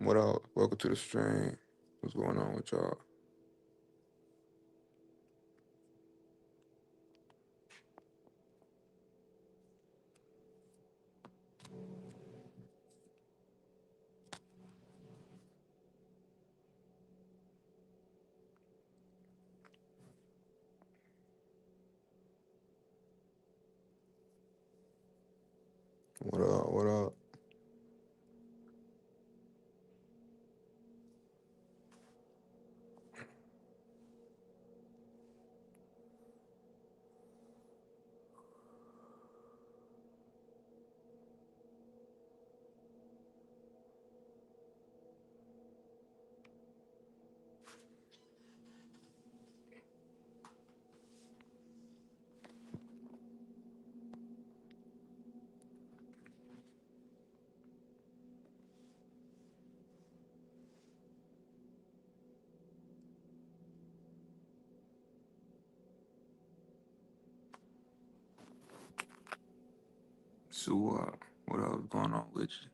What up? Welcome to the stream. What's going on with y'all? What up? What up? So, what else going on with you?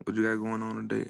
What you got going on today?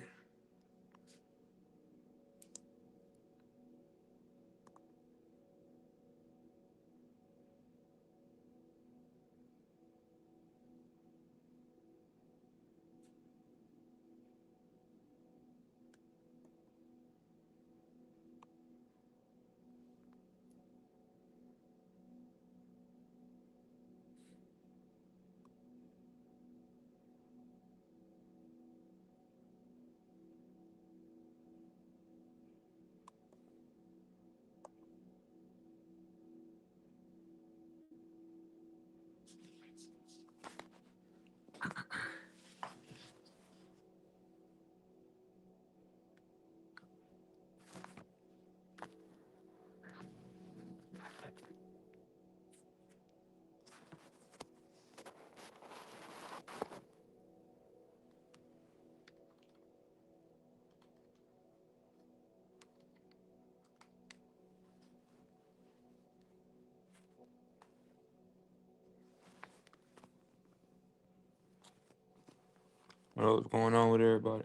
What else going on with everybody?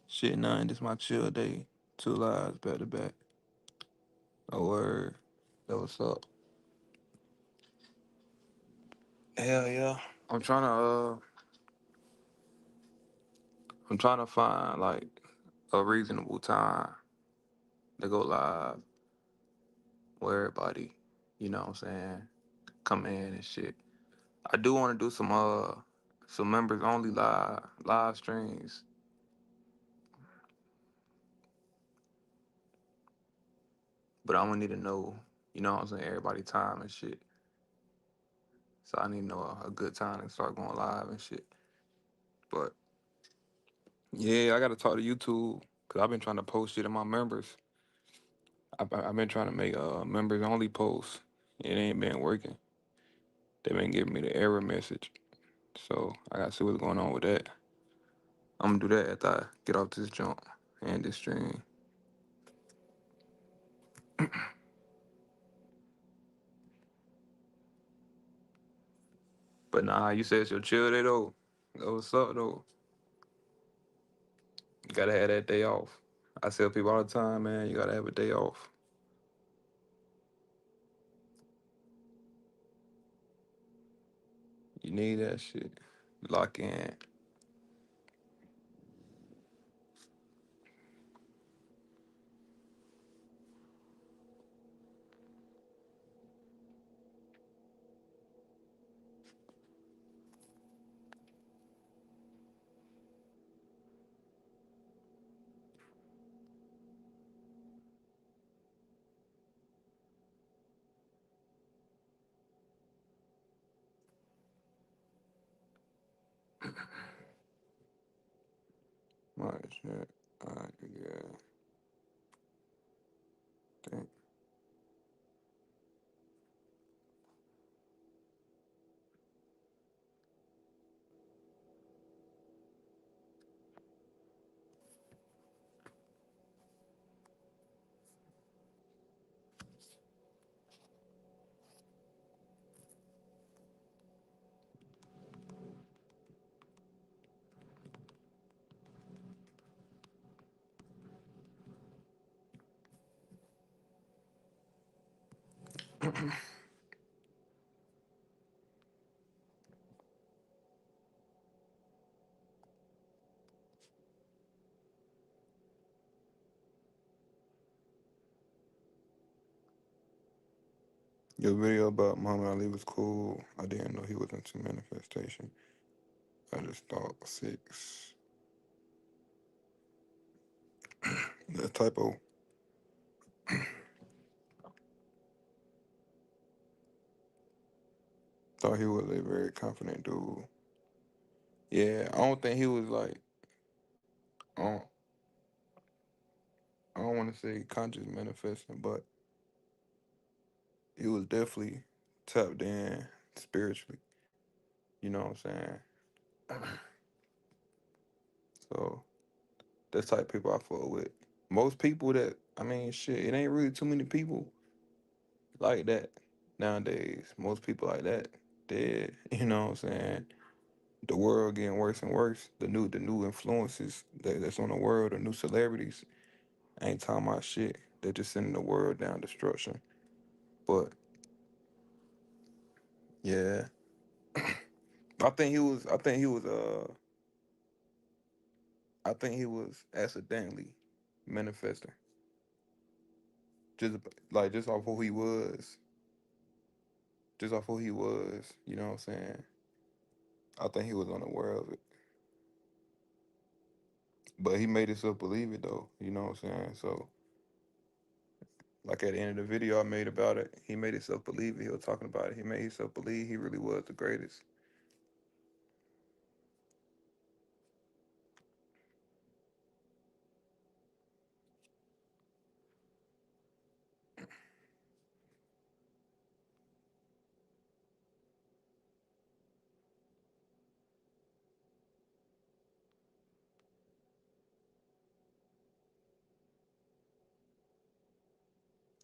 Shit, nothing. This my chill day. Two lives back to back. Oh word. That what's up? Hell yeah. I'm trying to I'm trying to find like a reasonable time to go live where everybody, you know what I'm saying, come in and shit. I do want to do some members only live streams, but I'm gonna need to know, you know what I'm saying, everybody time and shit. So I need to know a good time to start going live and shit. But yeah, I gotta talk to YouTube because I've been trying to post shit in my members. I've been trying to make members only posts. It ain't been working. They been giving me the error message. So I gotta see what's going on with that. I'm gonna do that after I get off this jump and this stream. But nah, you said it's your chill day though. That what's up though. You gotta have that day off. I tell people all the time, man, you gotta have a day off. You need that shit. Lock in. My shit. Yeah. Think. Your video about Muhammad Ali was cool. I didn't know he was into manifestation. I just thought six. That typo. Thought he was a very confident dude. Yeah, I don't think he was like. I don't. I don't want to say conscious manifesting, but he was definitely tapped in spiritually. You know what I'm saying? So that's the type of people I fuck with. Most people that I mean, shit, it ain't really too many people like that nowadays. Most people like that dead. You know what I'm saying? The world getting worse and worse. The new influences that's on the world, the new celebrities. I ain't talking about shit. They're just sending the world down destruction. But yeah, I think he was. I think he was. I think he was accidentally manifesting. Just like just off who he was. Just off who he was. You know what I'm saying? I think he was unaware of it. But he made himself believe it though. You know what I'm saying? So like at the end of the video I made about it, he made himself believe it. He was talking about it. He made himself believe he really was the greatest.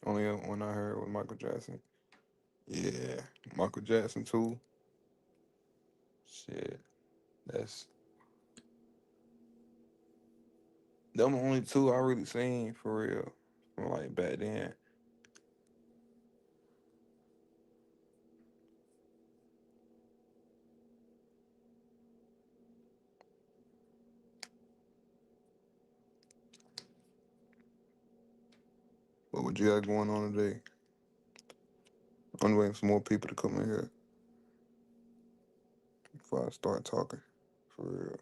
Only one I heard was Michael Jackson. Yeah, Michael Jackson too. Shit, that's them only two I really seen for real. From like back then. What you got going on today? I'm waiting for more people to come in here before I start talking. For real.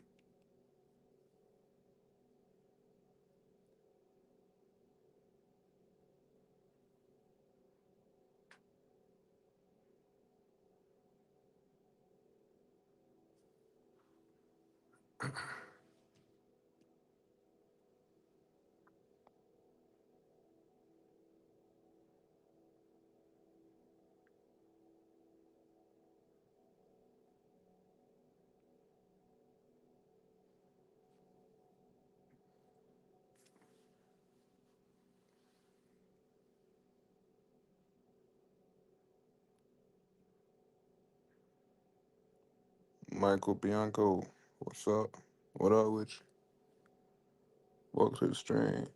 Michael Bianco, what's up? What up with you? Welcome to the stream.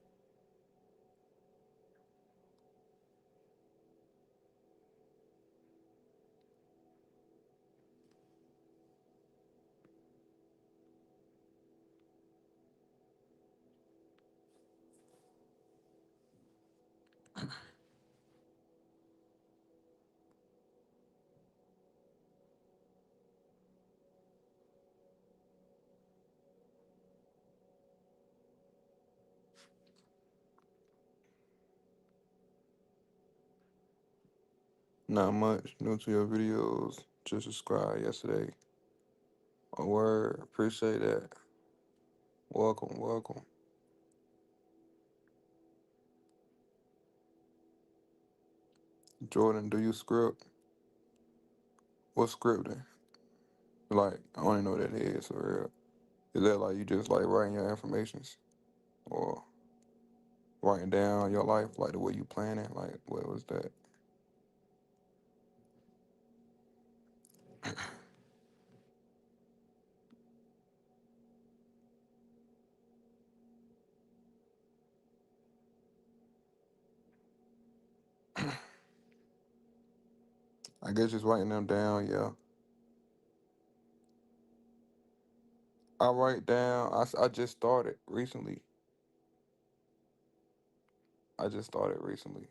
Not much. New to your videos. Just subscribed yesterday. A word. Appreciate that. Welcome, welcome. Jordan, do you script? What scripting? Like, I don't even know what that is for real. Is that like you just like writing your informations? Or writing down your life like the way you plan it? Like, what was that? I guess just writing them down. Yeah, I write down. I just started recently. I just started recently,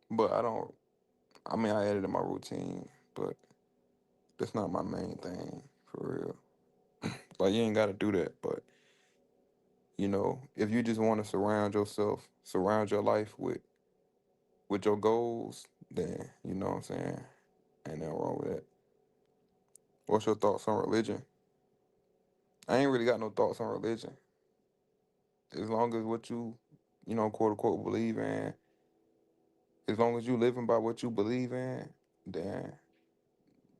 but I don't. I mean, I added in my routine, but that's not my main thing for real. Like you ain't got to do that, but if you just want to surround your life with your goals, then you know what I'm saying. Ain't nothing wrong with that. What's your thoughts on religion? I ain't really got no thoughts on religion. As long as what you quote unquote believe in, as long as you living by what you believe in, then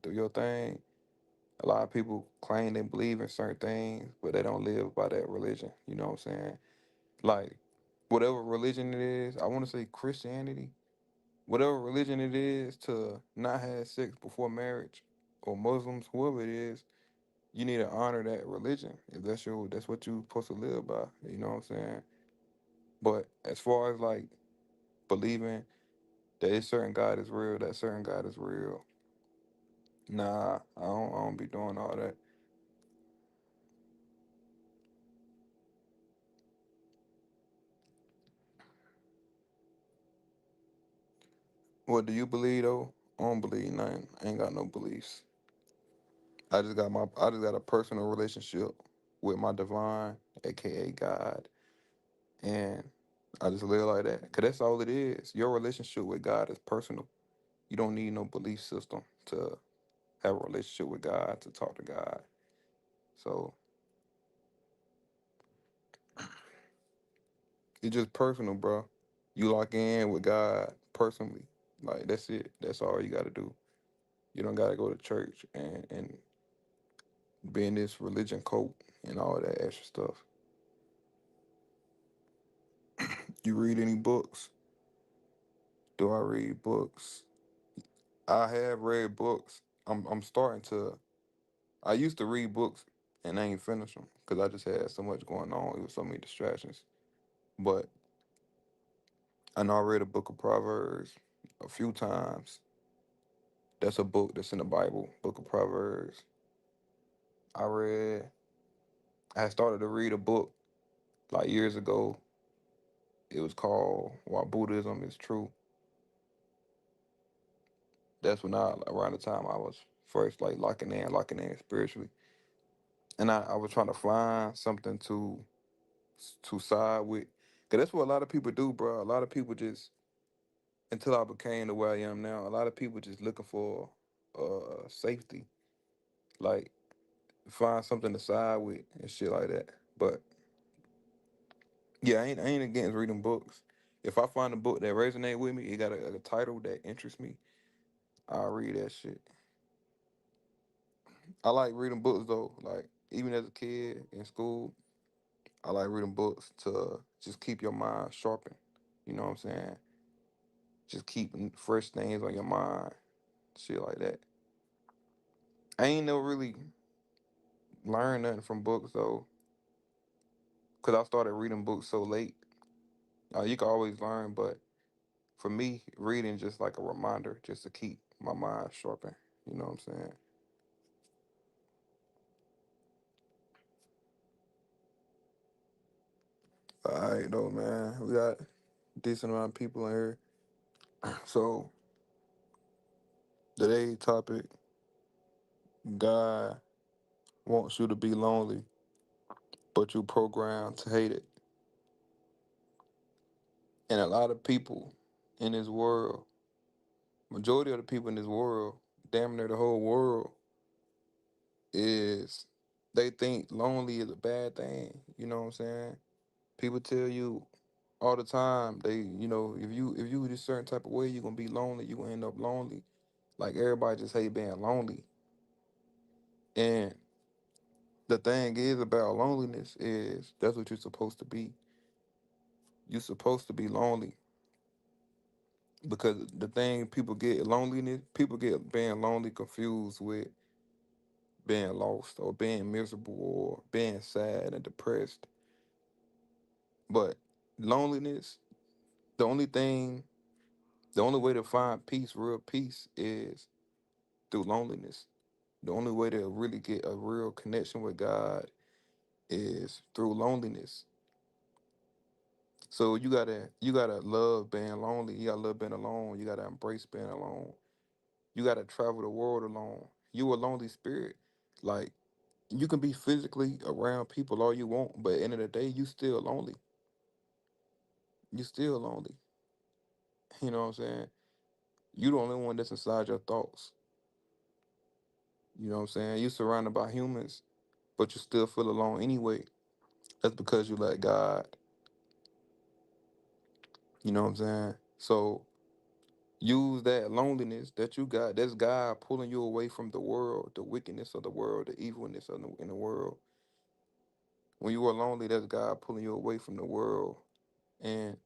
do your thing. A lot of people claim they believe in certain things, but they don't live by that religion. You know what I'm saying? Like, whatever religion it is, I want to say Christianity, whatever religion it is to not have sex before marriage, or Muslims, whoever it is, you need to honor that religion if that's what you supposed to live by. You know what I'm saying? But as far as like believing that a certain God is real, that certain God is real, nah, I don't be doing all that. What do you believe though? I don't believe nothing. I ain't got no beliefs. I just got a personal relationship with my divine, aka God, and I just live like that. Cause that's all it is. Your relationship with God is personal. You don't need no belief system to have a relationship with God, to talk to God. So it's just personal, bro. You lock in with God personally. Like that's it. That's all you gotta do. You don't gotta go to church and be in this religion cult and all that extra stuff. You read any books? Do I read books? I have read books. I'm starting to. I used to read books and I ain't finish them because I just had so much going on. It was so many distractions. But I know I read a book of Proverbs a few times. That's a book that's in the Bible, Book of Proverbs. I read. I had started to read a book like years ago. It was called Why Buddhism is True. That's when around the time I was first like locking in spiritually. And I was trying to find something to side with. Cause that's what a lot of people do, bro. A lot of people just until I became the way I am now, a lot of people just looking for safety. Like find something to side with and shit like that. But yeah, I ain't against reading books. If I find a book that resonate with me, it got a title that interests me, I'll read that shit. I like reading books though. Like even as a kid in school, I like reading books to just keep your mind sharpened. You know what I'm saying? Just keeping fresh things on your mind, shit like that. I ain't never really learned nothing from books though, cause I started reading books so late. You can always learn, but for me, reading just like a reminder, just to keep my mind sharpened. You know what I'm saying? All right, though, man. We got decent amount of people in here. So today's topic: God wants you to be lonely, but you programmed to hate it. And a lot of people in this world, majority of the people in this world, damn near the whole world, is they think lonely is a bad thing. You know what I'm saying? People tell you all the time if you this certain type of way, you're gonna be lonely, you're gonna end up lonely. Like everybody just hate being lonely. And the thing is about loneliness is that's what you're supposed to be. You're supposed to be lonely because the thing people get being lonely confused with being lost or being miserable or being sad and depressed. But loneliness, the only thing The only way to find peace, real peace, is through loneliness. The only way to really get a real connection with God is through loneliness. So you gotta love being lonely. You gotta love being alone. You gotta embrace being alone. You gotta travel the world alone. You a lonely spirit. Like, you can be physically around people all you want, but at the end of the day, you still lonely. You still lonely. You know what I'm saying? You the only one that's inside your thoughts. You know what I'm saying? You surrounded by humans, but you still feel alone anyway. That's because you let God. You know what I'm saying? So use that loneliness that you got. That's God pulling you away from the world, the wickedness of the world, the evilness in the world. When you are lonely, that's God pulling you away from the world and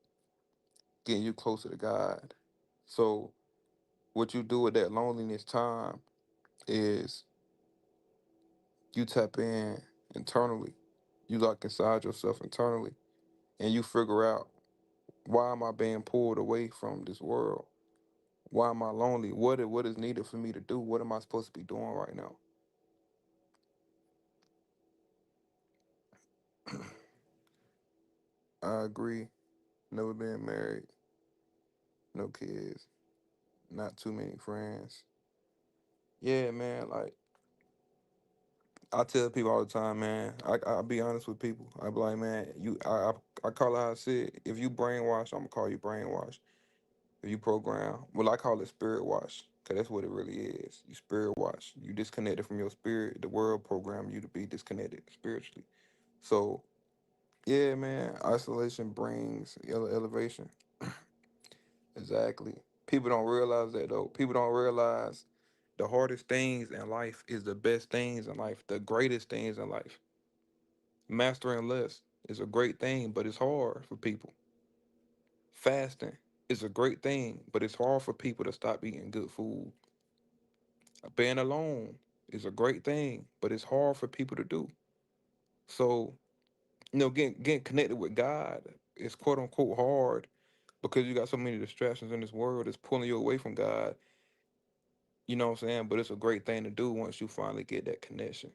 getting you closer to God. So what you do with that loneliness time is you tap in internally. You look inside yourself internally and you figure out, why am I being pulled away from this world? Why am I lonely? What is needed for me to do? What am I supposed to be doing right now? I agree. Never been married, no kids, not too many friends. Yeah, man. Like, I tell people all the time, man. I be honest with people. I be like, man, I call it how I see it. If you brainwash, I'm gonna call you brainwash. If you program, well, I call it spirit wash, cause that's what it really is. You spirit wash. You disconnected from your spirit. The world programmed you to be disconnected spiritually. So yeah, man, isolation brings elevation. Exactly. People don't realize that though. People don't realize the hardest things in life is the best things in life, the greatest things in life. Mastering less is a great thing, but it's hard for people. Fasting is a great thing, but it's hard for people to stop eating good food. Being alone is a great thing, but it's hard for people to do. So, getting connected with God is quote unquote hard because you got so many distractions in this world that's pulling you away from God. You know what I'm saying? But it's a great thing to do once you finally get that connection.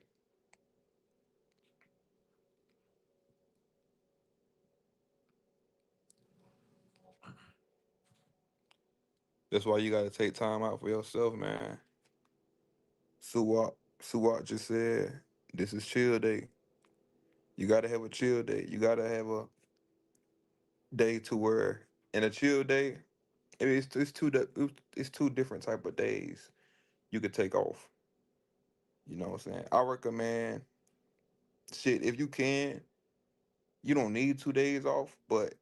That's why you got to take time out for yourself, man. Suwak just said, this is chill day. You got to have a chill day. You got to have a day to where, in a chill day, it's two different type of days you could take off. You know what I'm saying? I recommend, shit, if you can, you don't need 2 days off, but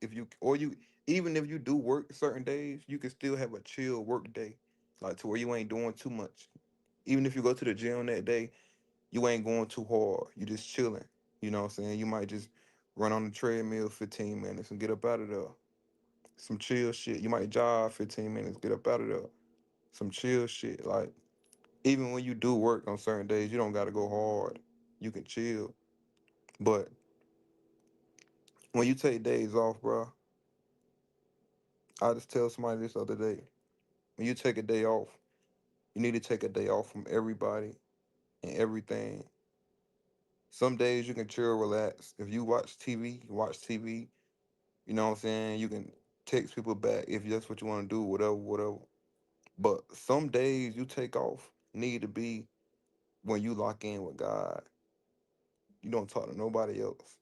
if you or you even if you do work certain days, you can still have a chill work day, like to where you ain't doing too much. Even if you go to the gym that day, you ain't going too hard. You just chilling. You know what I'm saying? You might just run on the treadmill 15 minutes and get up out of there. Some chill shit. You might jog 15 minutes, get up out of there. Some chill shit. Like, even when you do work on certain days, you don't gotta go hard. You can chill. But when you take days off, bro, I just tell somebody this other day. When you take a day off, you need to take a day off from everybody and everything. Some days you can chill, relax. If you watch TV, you watch TV. You know what I'm saying? You can text people back if that's what you want to do, whatever, whatever. But some days you take off need to be when you lock in with God. You don't talk to nobody else.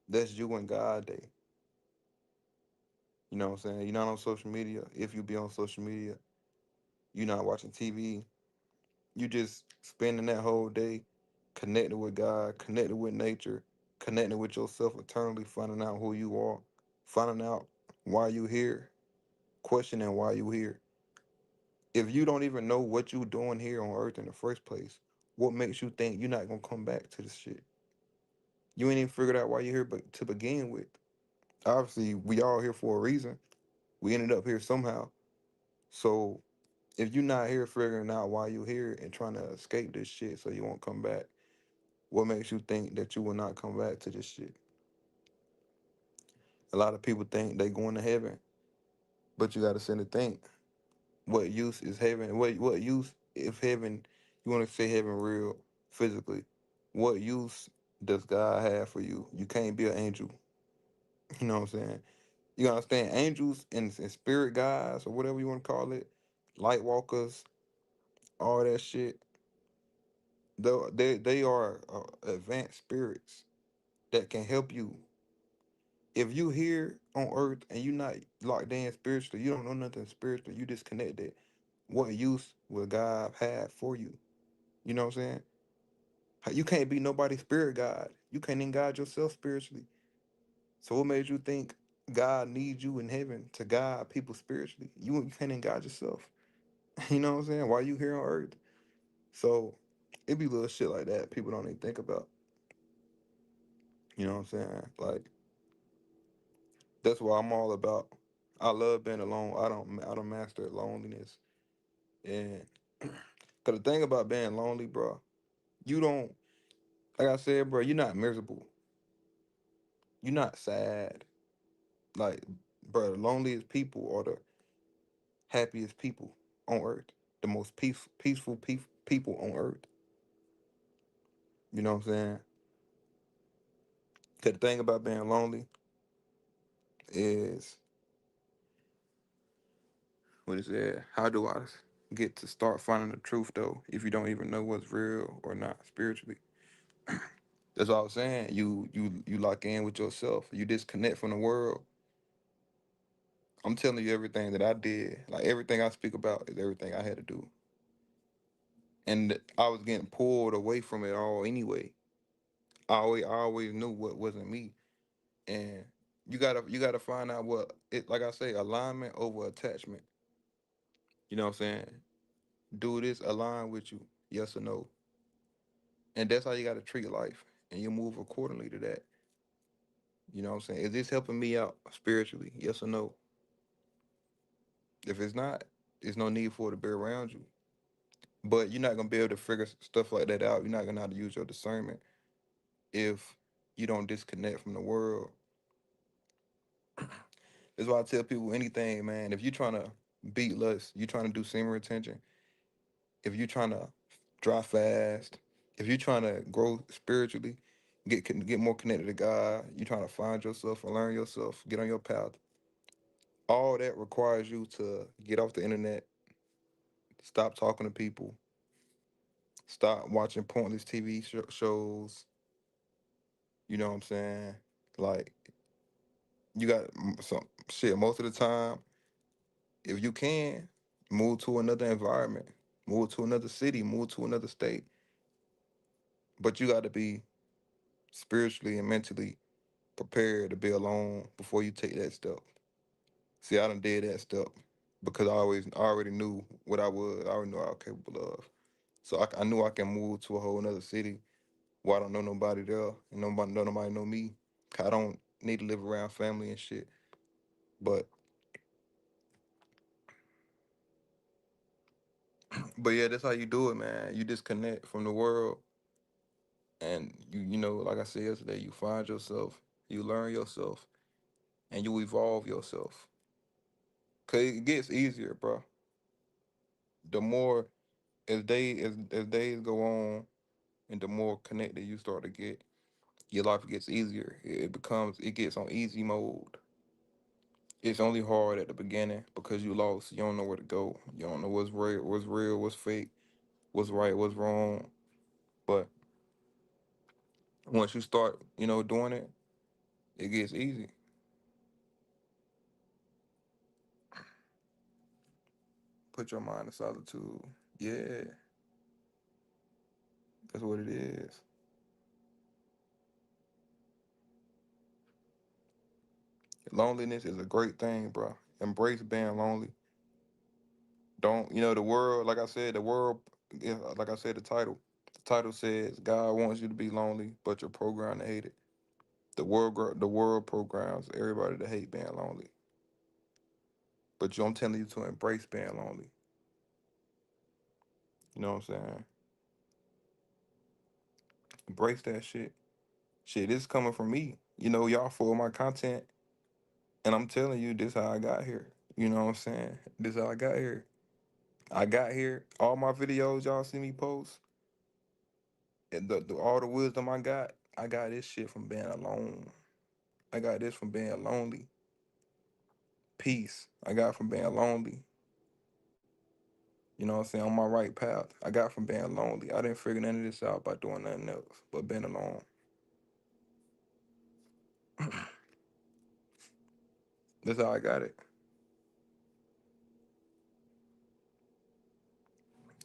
That's you and God day. You know what I'm saying? You're not on social media. If you be on social media, you're not watching TV. You just spending that whole day connected with God, connected with nature, connected with yourself eternally, finding out who you are, finding out why you here, questioning why you here. If you don't even know what you doing here on earth in the first place, what makes you think you're not gonna come back to this shit? You ain't even figured out why you're here but to begin with. Obviously, we all here for a reason. We ended up here somehow. So if you're not here figuring out why you're here and trying to escape this shit so you won't come back, what makes you think that you will not come back to this shit? A lot of people think they going to heaven But you gotta sit and think, what use is heaven? What use if heaven, you wanna say heaven real physically, what use does God have for you? You can't be an angel. You know what I'm saying? You understand angels and spirit guides or whatever you want to call it, light walkers, all that shit. Though they are advanced spirits that can help you. If you here on earth and you not locked in spiritually, you don't know nothing spiritual, you disconnected. What use will God have for you? You know what I'm saying? You can't be nobody's spirit guide. You can't even guide yourself spiritually. So what made you think God needs you in heaven to guide people spiritually? You can't even guide yourself. You know what I'm saying? Why you here on earth? So it be little shit like that people don't even think about. You know what I'm saying? Like that's why I'm all about. I love being alone. I don't master loneliness. And cause the thing about being lonely, bro, you don't, like I said, bro, you're not miserable. You're not sad. Like, bro, the loneliest people are the happiest people on earth. The most peaceful people on earth. You know what I'm saying? Cause the thing about being lonely is what is it? How do I get to start finding the truth though? If you don't even know what's real or not spiritually, that's all I'm saying. You lock in with yourself. You disconnect from the world. I'm telling you everything that I did. Like everything I speak about is everything I had to do, and I was getting pulled away from it all anyway. I always knew what wasn't me, and you gotta find out what it. Like I say, alignment over attachment. You know what I'm saying? Do this align with you? Yes or no? And that's how you got to treat life. And you move accordingly to that. You know what I'm saying? Is this helping me out spiritually? Yes or no? If it's not, there's no need for it to be around you. But you're not going to be able to figure stuff like that out. You're not going to know how to use your discernment if you don't disconnect from the world. That's why I tell people anything, man. If you're trying to beat lust, you're trying to do semen retention, if you're trying to dry fast, if you're trying to grow spiritually, get more connected to God, you're trying to find yourself and learn yourself, get on your path. All that requires you to get off the internet, stop talking to people, stop watching pointless TV shows. You know what I'm saying? Like you got some shit. Most of the time, if you can, move to another environment, move to another city, move to another state. But you got to be spiritually and mentally prepared to be alone before you take that step. See, I done did that step because I already knew what I was. I already knew I was capable of. So I knew I can move to a whole another city where I don't know nobody there and nobody know me. I don't need to live around family and shit. But yeah, that's how you do it, man. You disconnect from the world and you know, like I said yesterday, you find yourself, you learn yourself, and you evolve yourself. Cause it gets easier, bro. The more as days go on and the more connected you start to get, your life gets easier. It gets on easy mode. It's only hard at the beginning because you lost. You don't know where to go. You don't know what's real, what's fake, what's right, what's wrong. But once you start, doing it, it gets easy. Put your mind in solitude. Yeah, that's what it is. Loneliness is a great thing, bro. Embrace being lonely. Don't the world? Like I said, the world. Yeah, like I said, the title. The title says God wants you to be lonely, but you're programmed to hate it. The world programs everybody to hate being lonely. But I'm telling you to embrace being lonely. You know what I'm saying? Embrace that shit. Shit, this is coming from me. Y'all follow my content, and I'm telling you, this how I got here. You know what I'm saying? This how I got here. I got here. All my videos y'all see me post, and all the wisdom I got this shit from being alone. I got this from being lonely. Peace. I got from being lonely. You know what I'm saying? On my right path. I got from being lonely. I didn't figure none of this out by doing nothing else but being alone. That's how I got it.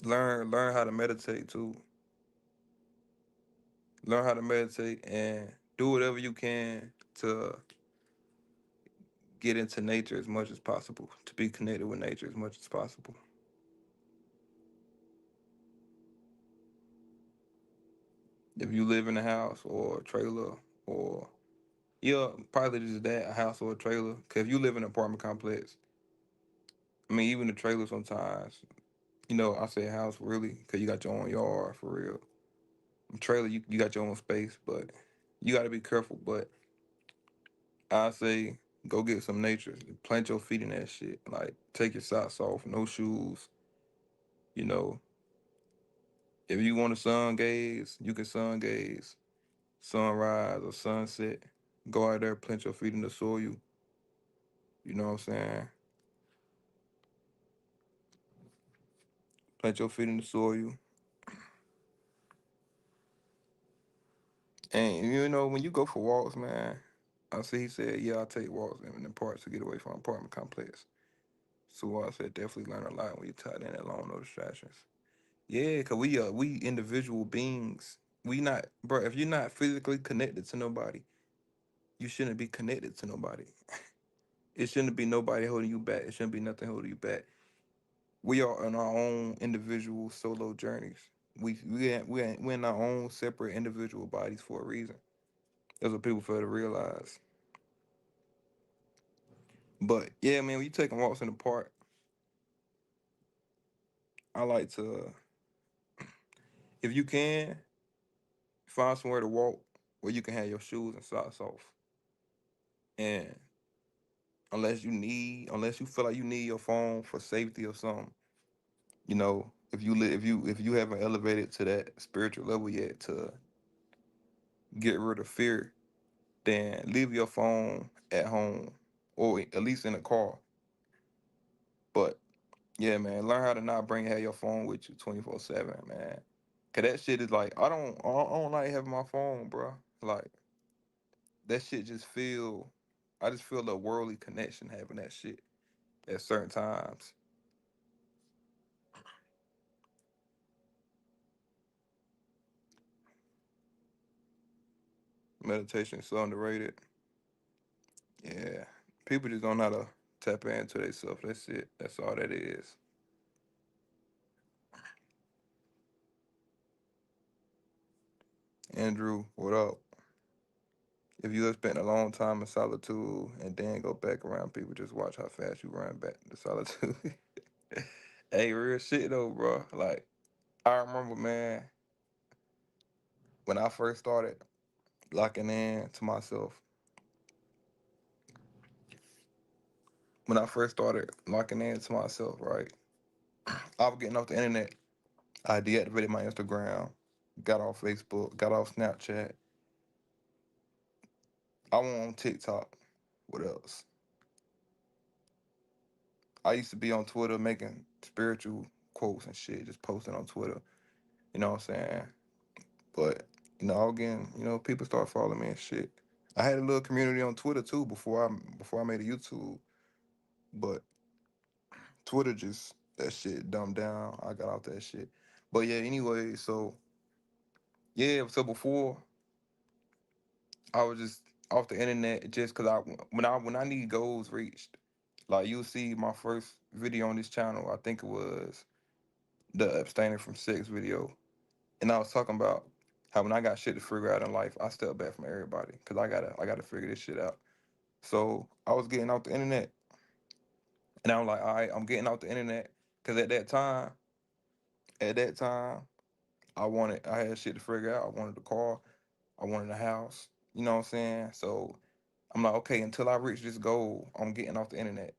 Learn how to meditate too. Learn how to meditate and do whatever you can to get into nature as much as possible. To be connected with nature as much as possible. If you live in a house or a trailer or yeah, probably just that, a house or a trailer. Cause if you live in an apartment complex, I mean even the trailer sometimes, I say house really, cause you got your own yard for real. Trailer, you got your own space, but you got to be careful. But I say go get some nature, plant your feet in that shit. Like take your socks off, no shoes. You know, if you want to sun gaze, you can sun gaze, sunrise or sunset. Go out there, plant your feet in the soil. You know what I'm saying? Plant your feet in the soil. And when you go for walks, man, I see he said, yeah, I take walks in the parks to get away from apartment complex. So I said definitely learn a lot when you tied in alone, no distractions. Yeah, cause we individual beings. We not, bro. If you're not physically connected to nobody, you shouldn't be connected to nobody. It shouldn't be nobody holding you back. It shouldn't be nothing holding you back. We are on our own individual solo journeys. We in our own separate individual bodies for a reason. That's what people fail to realize. But yeah, man, when you taking walks in the park, I like to, if you can, find somewhere to walk where you can have your shoes and socks off. And unless you feel like you need your phone for safety or something, if you haven't elevated to that spiritual level yet to get rid of fear, then leave your phone at home or at least in the car. But yeah, man, learn how to not have your phone with you 24/7, man. Cause that shit is like I don't like having my phone, bro. Like that shit I just feel a worldly connection having that shit at certain times. Meditation is so underrated. Yeah. People just don't know how to tap into themselves. That's it. That's all that is. Andrew, what up? If you have spent a long time in solitude and then go back around people, just watch how fast you run back to solitude. Hey, real shit though, bro. Like, I remember, man, when I first started locking in to myself, when I first started locking in to myself, right? I was getting off the internet. I deactivated my Instagram, got off Facebook, got off Snapchat. I went on TikTok. What else? I used to be on Twitter making spiritual quotes and shit, just posting on Twitter. You know what I'm saying? But again, people start following me and shit. I had a little community on Twitter too before I made a YouTube, but Twitter just that shit dumbed down. I got off that shit. But yeah, anyway, so yeah, so before I was just off the internet just cause when I need goals reached, like you'll see my first video on this channel. I think it was the abstaining from sex video, and I was talking about how when I got shit to figure out in life, I step back from everybody because I gotta figure this shit out. So I was getting off the internet, and I'm like, all right, I'm getting off the internet because at that time, I had shit to figure out. I wanted a car, I wanted a house. You know what I'm saying? So I'm like, okay, until I reach this goal, I'm getting off the internet.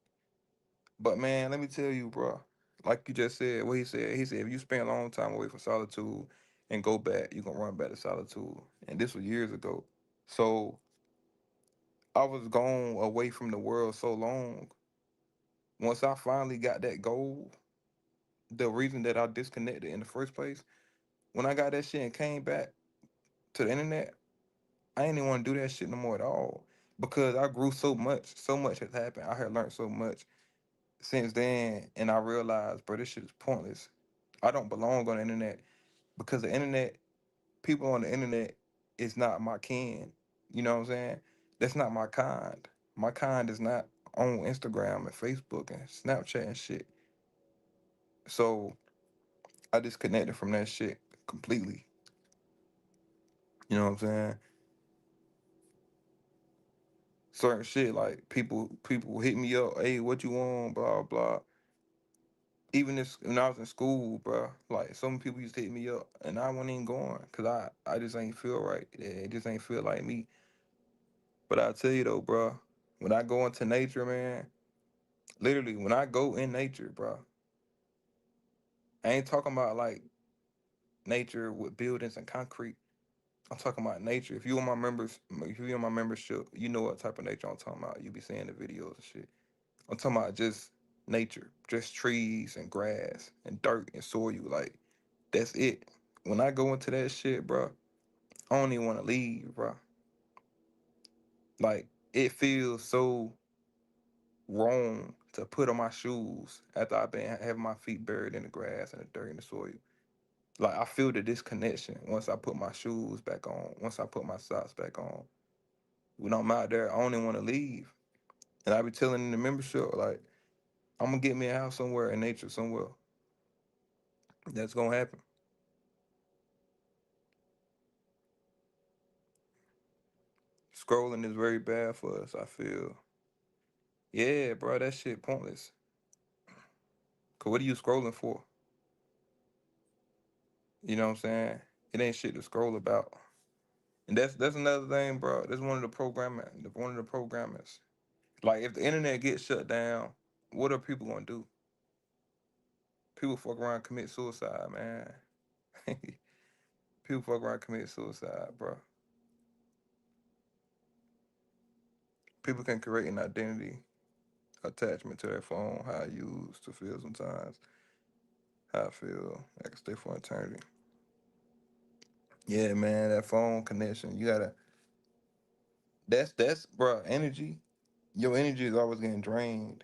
But man, let me tell you, bro. Like you just said, what he said, if you spend a long time away from solitude and go back, you're gonna run back to solitude. And this was years ago. So I was gone away from the world so long. Once I finally got that goal, the reason that I disconnected in the first place, when I got that shit and came back to the internet, I ain't even want to do that shit no more at all. Because I grew so much has happened. I had learned so much since then, and I realized, bro, this shit is pointless. I don't belong on the internet because the internet, people on the internet is not my kin. You know what I'm saying? That's not my kind. My kind is not on Instagram and Facebook and Snapchat and shit. So I disconnected from that shit completely. You know what I'm saying? Certain shit like people hit me up, hey, what you want, blah blah. Even this when I was in school, bro, like some people used to hit me up and I wasn't even going because I just ain't feel right. It just ain't feel like me. But I tell you though, bro, when I go into nature, man, literally when I go in nature, bro, I ain't talking about like nature with buildings and concrete. I'm talking about nature. If you on my membership, you know what type of nature I'm talking about. You be seeing the videos and shit. I'm talking about just nature, just trees and grass and dirt and soil. Like that's it. When I go into that shit, bro, I don't even want to leave, bro. Like it feels so wrong to put on my shoes after I've been having my feet buried in the grass and the dirt and the soil. Like I feel the disconnection once I put my shoes back on, once I put my socks back on. When I'm out there, I don't even want to leave. And I be telling in the membership, like, I'm gonna get me a house somewhere in nature somewhere. That's gonna happen. Scrolling is very bad for us, I feel. Yeah, bro, that shit pointless. Cause what are you scrolling for? You know what I'm saying? It ain't shit to scroll about. And that's another thing, bro. That's one of the programmers. Like if the internet gets shut down, what are people gonna do? People fuck around and commit suicide, man. People fuck around and commit suicide, bro. People can create an identity attachment to their phone, how I use to feel sometimes, how I feel. I can stay for eternity. Yeah, man, that phone connection. You gotta that's bro, energy. Your energy is always getting drained.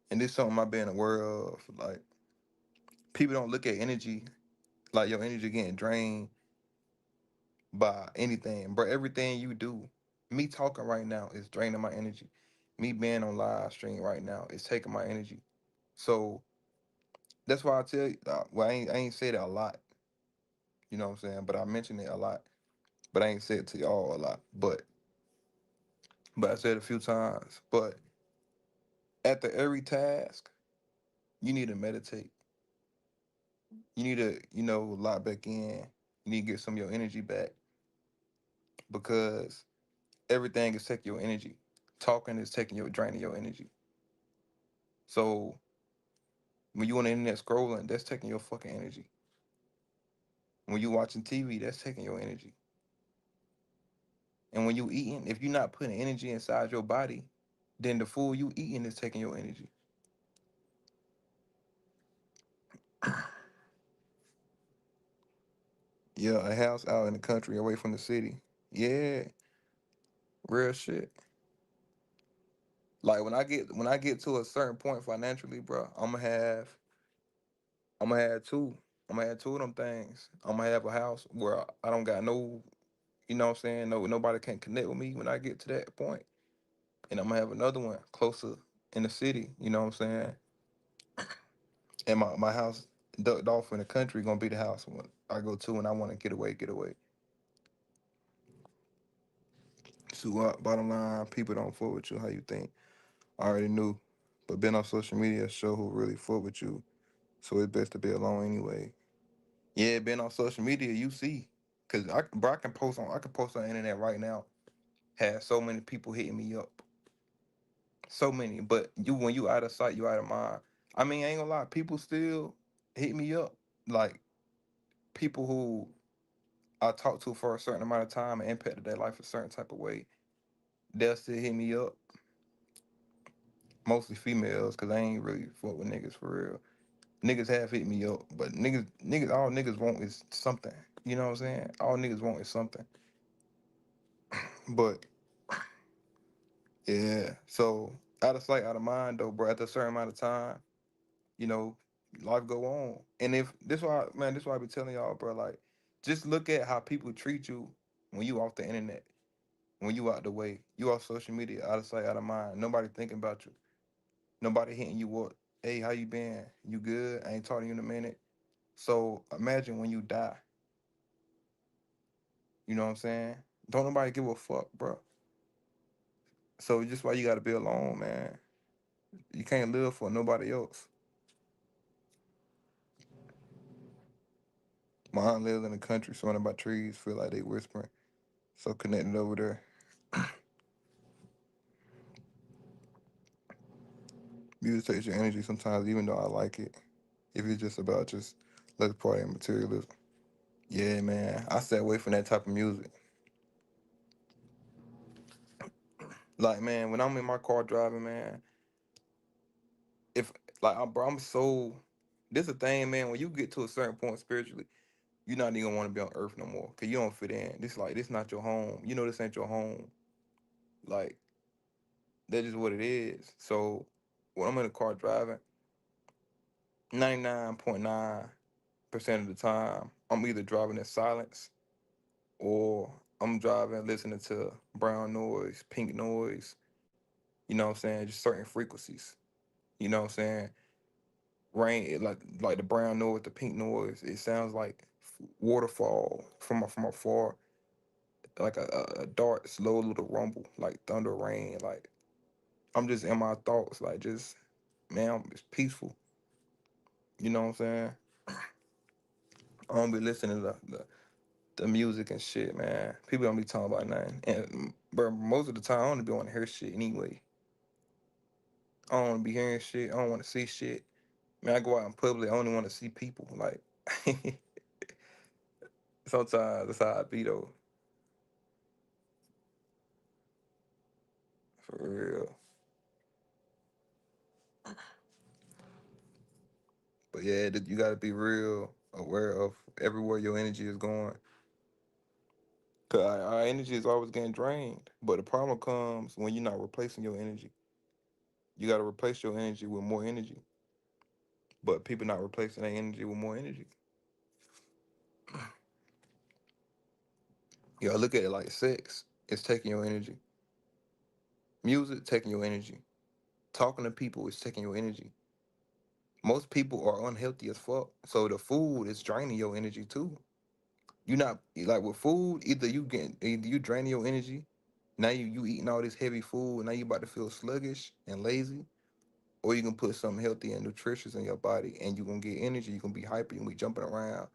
And this is something I've been aware of. Like people don't look at energy like your energy getting drained by anything. Bro, everything you do, me talking right now is draining my energy. Me being on live stream right now is taking my energy. So that's why I tell you, well, I ain't said it a lot, you know what I'm saying? But I mention it a lot. But I ain't said it to y'all a lot. But I said it a few times. But after every task, you need to meditate. You need to, lock back in. You need to get some of your energy back because everything is taking your energy. Talking is draining your energy. So when you on the internet scrolling, that's taking your fucking energy. When you watching TV, that's taking your energy. And when you eating, if you're not putting energy inside your body, then the food you eating is taking your energy. Yeah, a house out in the country away from the city. Yeah, real shit. Like when I get to a certain point financially, bro, I'm gonna have two. I'm gonna have two of them things. I'm gonna have a house where I don't got no, you know what I'm saying? No, nobody can connect with me when I get to that point. And I'm gonna have another one closer in the city, you know what I'm saying? And my house ducked off in the country gonna be the house when I go to when I wanna get away. So bottom line, people don't fuck with you how you think. I already knew. But being on social media show who really fuck with you. So it's best to be alone anyway. Yeah, being on social media, you see. Cause I can post on the internet right now. Have so many people hitting me up. So many. But you when you out of sight, you out of mind. I mean, I ain't gonna lie, people still hit me up. Like people who I talked to for a certain amount of time and impacted their life a certain type of way. They'll still hit me up. Mostly females, cause I ain't really fuck with niggas for real. Niggas have hit me up, but all niggas want is something. You know what I'm saying? All niggas want is something. But yeah, so out of sight, out of mind, though, bro. After a certain amount of time, you know, life go on. And if this why, man, this why I be telling y'all, bro. Like, just look at how people treat you when you off the internet, when you out the way, you off social media, out of sight, out of mind. Nobody thinking about you. Nobody hitting you up. Hey, how you been? You good? I ain't talking to you in a minute. So imagine when you die. You know what I'm saying? Don't nobody give a fuck, bro. So just why you gotta be alone, man. You can't live for nobody else. My aunt lives in the country, surrounded by trees, feel like they whispering. So connected over there. Music takes your energy sometimes, even though I like it. If it's just about just let's party and materialism. Yeah, man. I stay away from that type of music. Like, man, when I'm in my car driving, man, if like bro, I'm so this a thing, man. When you get to a certain point spiritually, you're not even want to be on earth no more. Cause you don't fit in. This not your home. You know this ain't your home. Like, that's just what it is. So when I'm in the car driving, 99.9% of the time, I'm either driving in silence or I'm driving listening to brown noise, pink noise, you know what I'm saying? Just certain frequencies. You know what I'm saying? Rain like the brown noise, the pink noise, it sounds like waterfall from afar, like a dark, slow little rumble, like thunder rain. Like I'm just in my thoughts, like just man, it's peaceful. You know what I'm saying? I don't be listening to the music and shit, man. People don't be talking about nothing. And bro, most of the time I don't be want to hear shit anyway. I don't want to be hearing shit. I don't want to see shit. Man, I go out in public. I only want to see people. Like sometimes that's how I be though, for real. But yeah, you got to be real aware of everywhere your energy is going. Cause our energy is always getting drained. But the problem comes when you're not replacing your energy. You got to replace your energy with more energy. But people not replacing their energy with more energy. You gotta look at it like sex. It's taking your energy. Music taking your energy. Talking to people is taking your energy. Most people are unhealthy as fuck. So the food is draining your energy too. You not like with food, either you draining your energy. Now you eating all this heavy food, now you about to feel sluggish and lazy. Or you can put something healthy and nutritious in your body and you're gonna get energy, you're gonna be hyper, you're gonna be jumping around.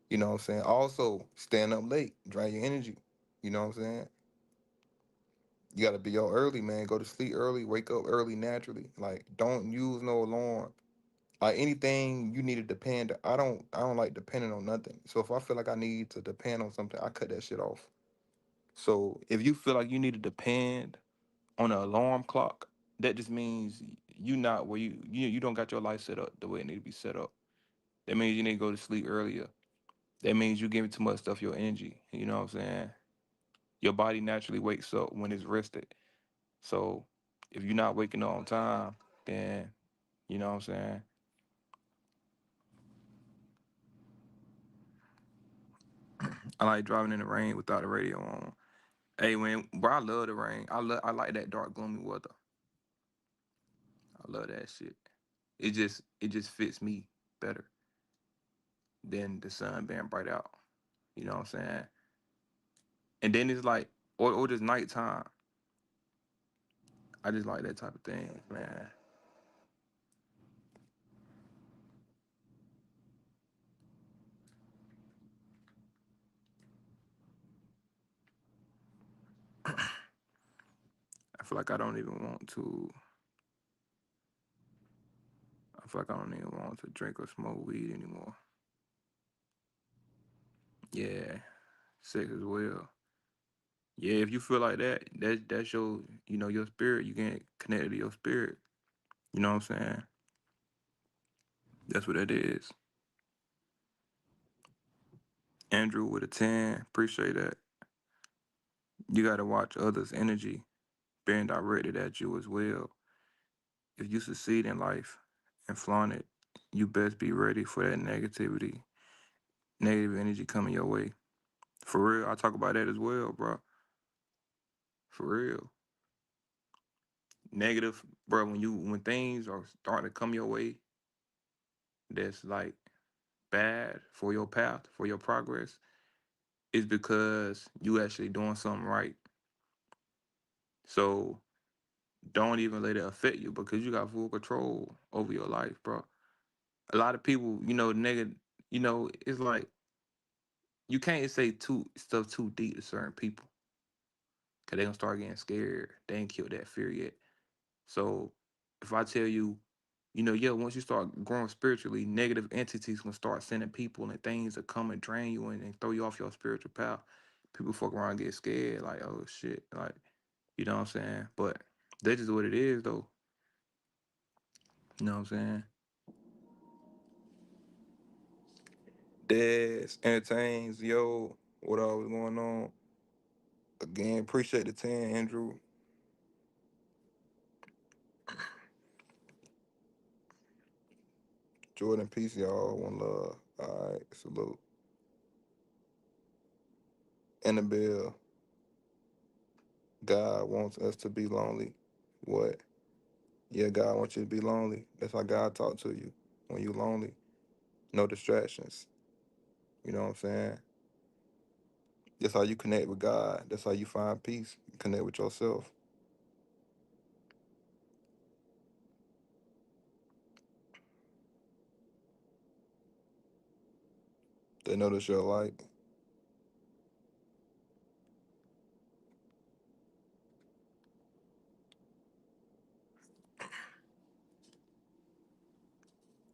You know what I'm saying? Also, stand up late, drain your energy. You know what I'm saying? You gotta be up early, man. Go to sleep early, wake up early naturally. Like, don't use no alarm. Like anything you need to depend. I don't like depending on nothing. So if I feel like I need to depend on something, I cut that shit off. So if you feel like you need to depend on an alarm clock, that just means you not where you don't got your life set up the way it need to be set up. That means you need to go to sleep earlier. That means you giving too much stuff your energy. You know what I'm saying? Your body naturally wakes up when it's rested. So if you're not waking up on time, then you know what I'm saying. I like driving in the rain without the radio on. Hey, man, bro, I love the rain. I like that dark, gloomy weather. I love that shit. It just fits me better than the sun being bright out. You know what I'm saying? And then it's like, or just nighttime. I just like that type of thing, man. feel like I don't even want to. I feel like I don't even want to drink or smoke weed anymore. Yeah, sex as well. Yeah, if you feel like that, that's your, your spirit. You get connected to your spirit. You know what I'm saying? That's what that is. Andrew with a 10. Appreciate that. You got to watch others' energy being directed at you as well. If you succeed in life and flaunt it, you best be ready for that negative energy coming your way. For real, I talk about that as well, bro. For real. Negative, bro, when things are starting to come your way that's like bad for your path, for your progress, it's because you actually doing something right. So don't even let it affect you because you got full control over your life, bro. A lot of people, negative, it's like you can't say too stuff too deep to certain people because they gonna start getting scared. They ain't killed that fear yet. So if I tell you, yeah, once you start growing spiritually, negative entities gonna start sending people and things that come and drain you and throw you off your spiritual path. People fuck around and get scared, like, oh shit, like, you know what I'm saying? But that's just what it is though. You know what I'm saying? Des entertains, yo, what all was going on? Again, appreciate the 10, Andrew. Jordan, peace, y'all. One love. All right, salute. Annabelle, God wants us to be lonely. What? Yeah, God wants you to be lonely. That's how God talk to you. When you lonely, no distractions. You know what I'm saying? That's how you connect with God. That's how you find peace. You connect with yourself. They notice your light.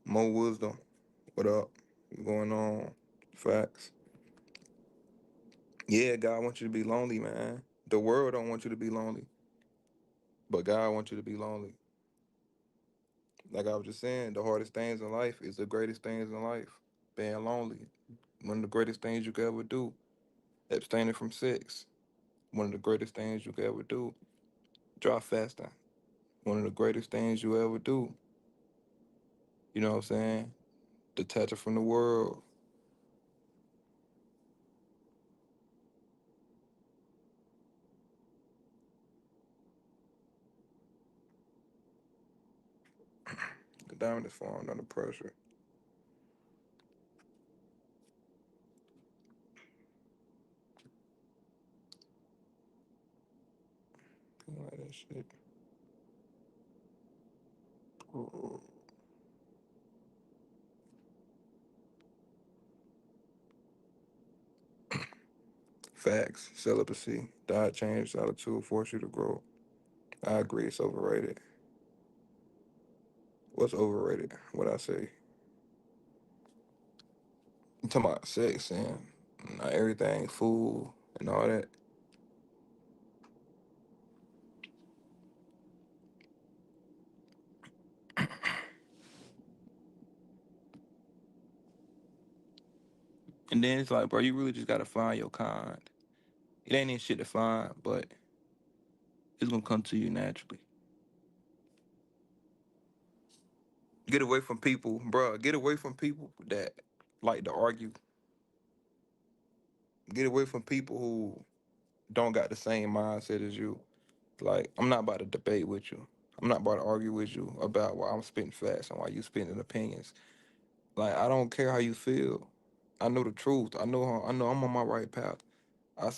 More wisdom. What up? What's going on? Facts. Yeah, God wants you to be lonely, man. The world don't want you to be lonely, but God wants you to be lonely. Like I was just saying, the hardest things in life is the greatest things in life. Being lonely, one of the greatest things you could ever do. Abstaining from sex, one of the greatest things you could ever do. Drop fasting, one of the greatest things you ever do. You know what I'm saying? Detaching from the world. The diamond is formed under pressure. Like that shit. Ooh. Facts. Celibacy. Diet change. Solitude. Force you to grow. I agree. It's overrated. What's overrated? What I say? You talking about sex and everything, food and all that. And then it's like, bro, you really just gotta find your kind. It ain't even shit to find, but it's gonna come to you naturally. Get away from people, bro. Get away from people that like to argue. Get away from people who don't got the same mindset as you. Like, I'm not about to debate with you. I'm not about to argue with you about why I'm spitting facts and why you spitting opinions. Like, I don't care how you feel. I know the truth. I know I'm on my right path.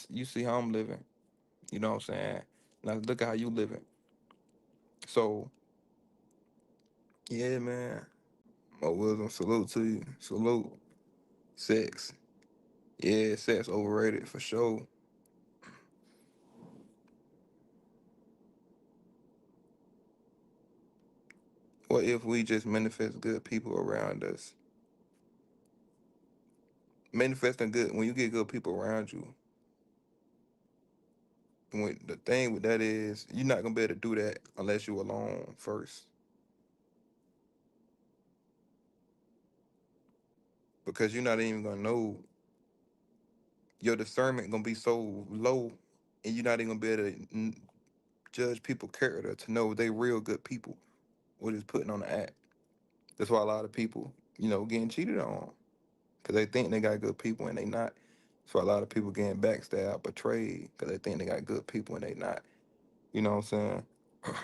You see how I'm living. You know what I'm saying? Now look at how you living. So yeah, man. My wisdom. Salute to you. Salute. Sex. Yeah, sex overrated for sure. What if we just manifest good people around us? Manifesting good, when you get good people around you, when the thing with that is you're not gonna be able to do that unless you alone first. Because you're not even gonna know, your discernment gonna be so low, and you're not even gonna be able to judge people character to know they real good people or just putting on the act. That's why a lot of people, getting cheated on, because they think they got good people and they not. That's why a lot of people getting backstabbed, betrayed, because they think they got good people and they not. You know what I'm saying?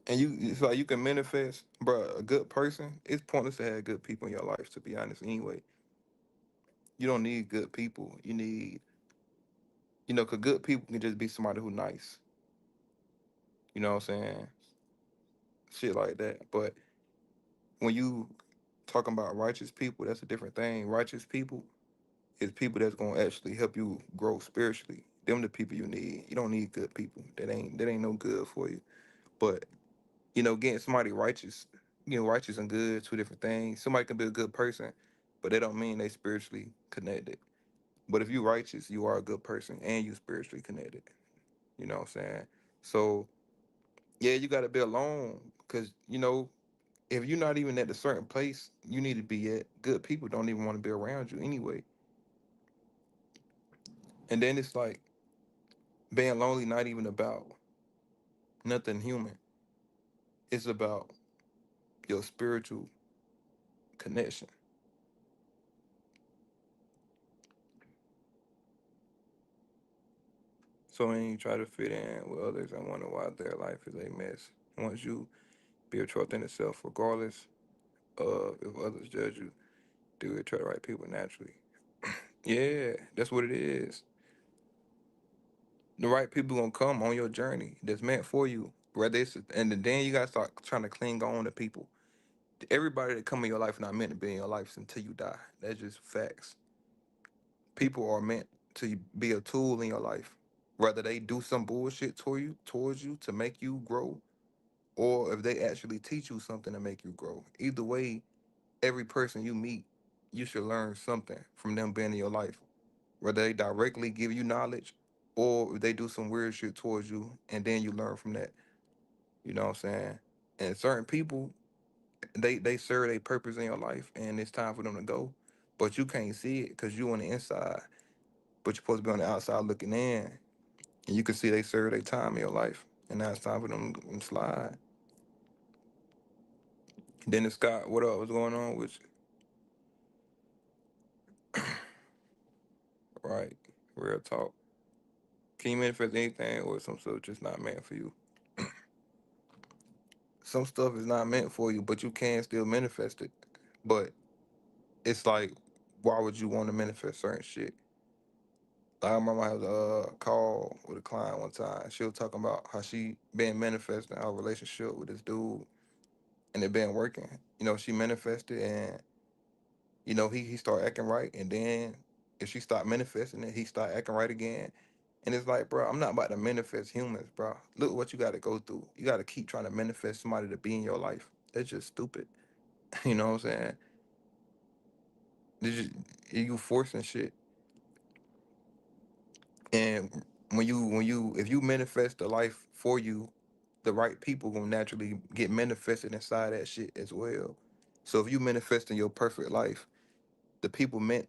And it's like you can manifest, bro. A good person. It's pointless to have good people in your life. To be honest, anyway, you don't need good people. You need, cause good people can just be somebody who nice. You know what I'm saying? Shit like that. But when you talking about righteous people, that's a different thing. Righteous people is people that's gonna actually help you grow spiritually. Them the people you need. You don't need good people. That ain't no good for you. But getting somebody righteous, righteous and good, two different things. Somebody can be a good person, but that don't mean they spiritually connected. But if you righteous, you are a good person and you spiritually connected. You know what I'm saying? So yeah, you gotta be alone. Cause if you're not even at a certain place you need to be at, good people don't even want to be around you anyway. And then it's like being lonely not even about nothing human. It's about your spiritual connection. So when you try to fit in with others and wonder why their life is a mess, once you be a truth in itself, regardless of if others judge you, do it, try the right people naturally. Yeah, that's what it is. The right people gonna come on your journey that's meant for you. Whether it's and then you gotta start trying to cling on to people. Everybody that come in your life not meant to be in your life until you die. That's just facts. People are meant to be a tool in your life. Whether they do some bullshit towards you to make you grow, or if they actually teach you something to make you grow. Either way, every person you meet, you should learn something from them being in your life. Whether they directly give you knowledge or if they do some weird shit towards you and then you learn from that. You know what I'm saying? And certain people, they serve a purpose in your life and it's time for them to go. But you can't see it because you on the inside. But you're supposed to be on the outside looking in. And you can see they serve their time in your life. And now it's time for them to slide. Dennis Scott, what up? What's going on with you? Right. Real talk. Can you manifest anything or some stuff just not meant for you? Some stuff is not meant for you, but you can still manifest it. But it's like, why would you want to manifest certain shit? Like, I remember I had a call with a client one time. She was talking about how she been manifesting our relationship with this dude and it been working. She manifested and he started acting right, and then if she stopped manifesting it, he started acting right again. And it's like, bro, I'm not about to manifest humans, bro. Look what you got to go through. You got to keep trying to manifest somebody to be in your life. That's just stupid. You know what I'm saying? You forcing shit. And if you manifest the life for you, the right people will naturally get manifested inside that shit as well. So if you manifesting your perfect life, the people meant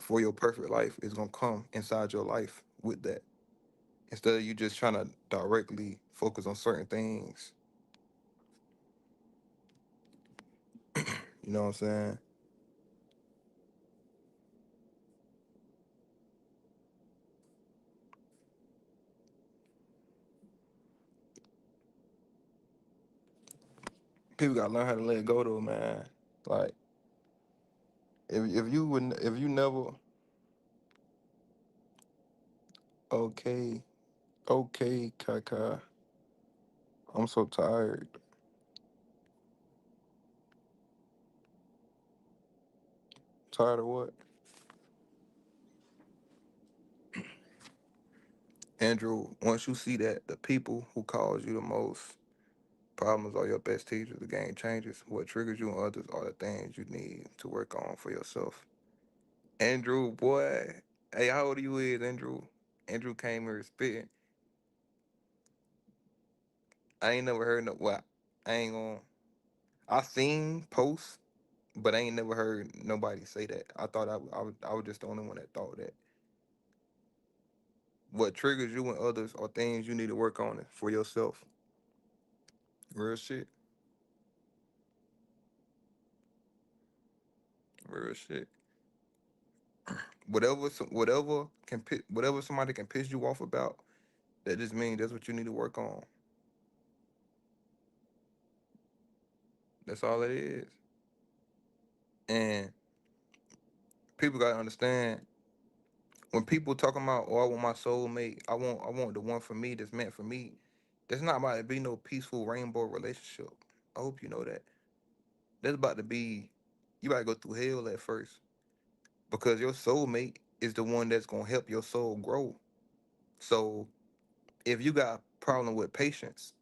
for your perfect life is gonna come inside your life with that. Instead of you just trying to directly focus on certain things. You know what I'm saying? People gotta learn how to let go though, man. Like if you never okay, okay, Kaka. I'm so tired. Tired of what? Andrew, once you see that the people who cause you the most Problems are your best teachers. The game changes. What triggers you and others are the things you need to work on for yourself. Andrew, boy. Hey, how old are you is, Andrew? Andrew came here spitting. I ain't never heard no well, I ain't gonna I seen posts, but I ain't never heard nobody say that. I thought I was just the only one that thought that. What triggers you and others are things you need to work on for yourself. Real shit. Real shit. Whatever somebody can piss you off about, that just means that's what you need to work on. That's all it is. And people gotta understand when people talking about, oh, I want my soulmate, I want the one for me that's meant for me. That's not about to be no peaceful rainbow relationship. I hope you know that. That's about to be you gotta go through hell at first. Because your soulmate is the one that's gonna help your soul grow. So if you got a problem with patience,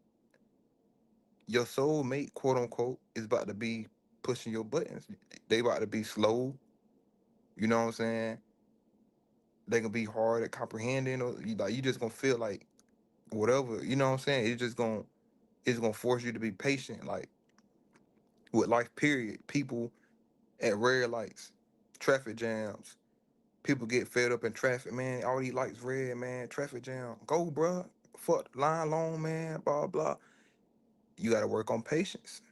your soulmate, quote unquote, is about to be pushing your buttons. They about to be slow, you know what I'm saying? They gonna be hard at comprehending, or you just gonna feel like whatever, you know what I'm saying? It's gonna force you to be patient, like with life. Period. People at red lights, traffic jams. People get fed up in traffic, man. All these lights red, man. Traffic jam. Go, bruh. Fuck line long, man. Blah blah. You gotta work on patience.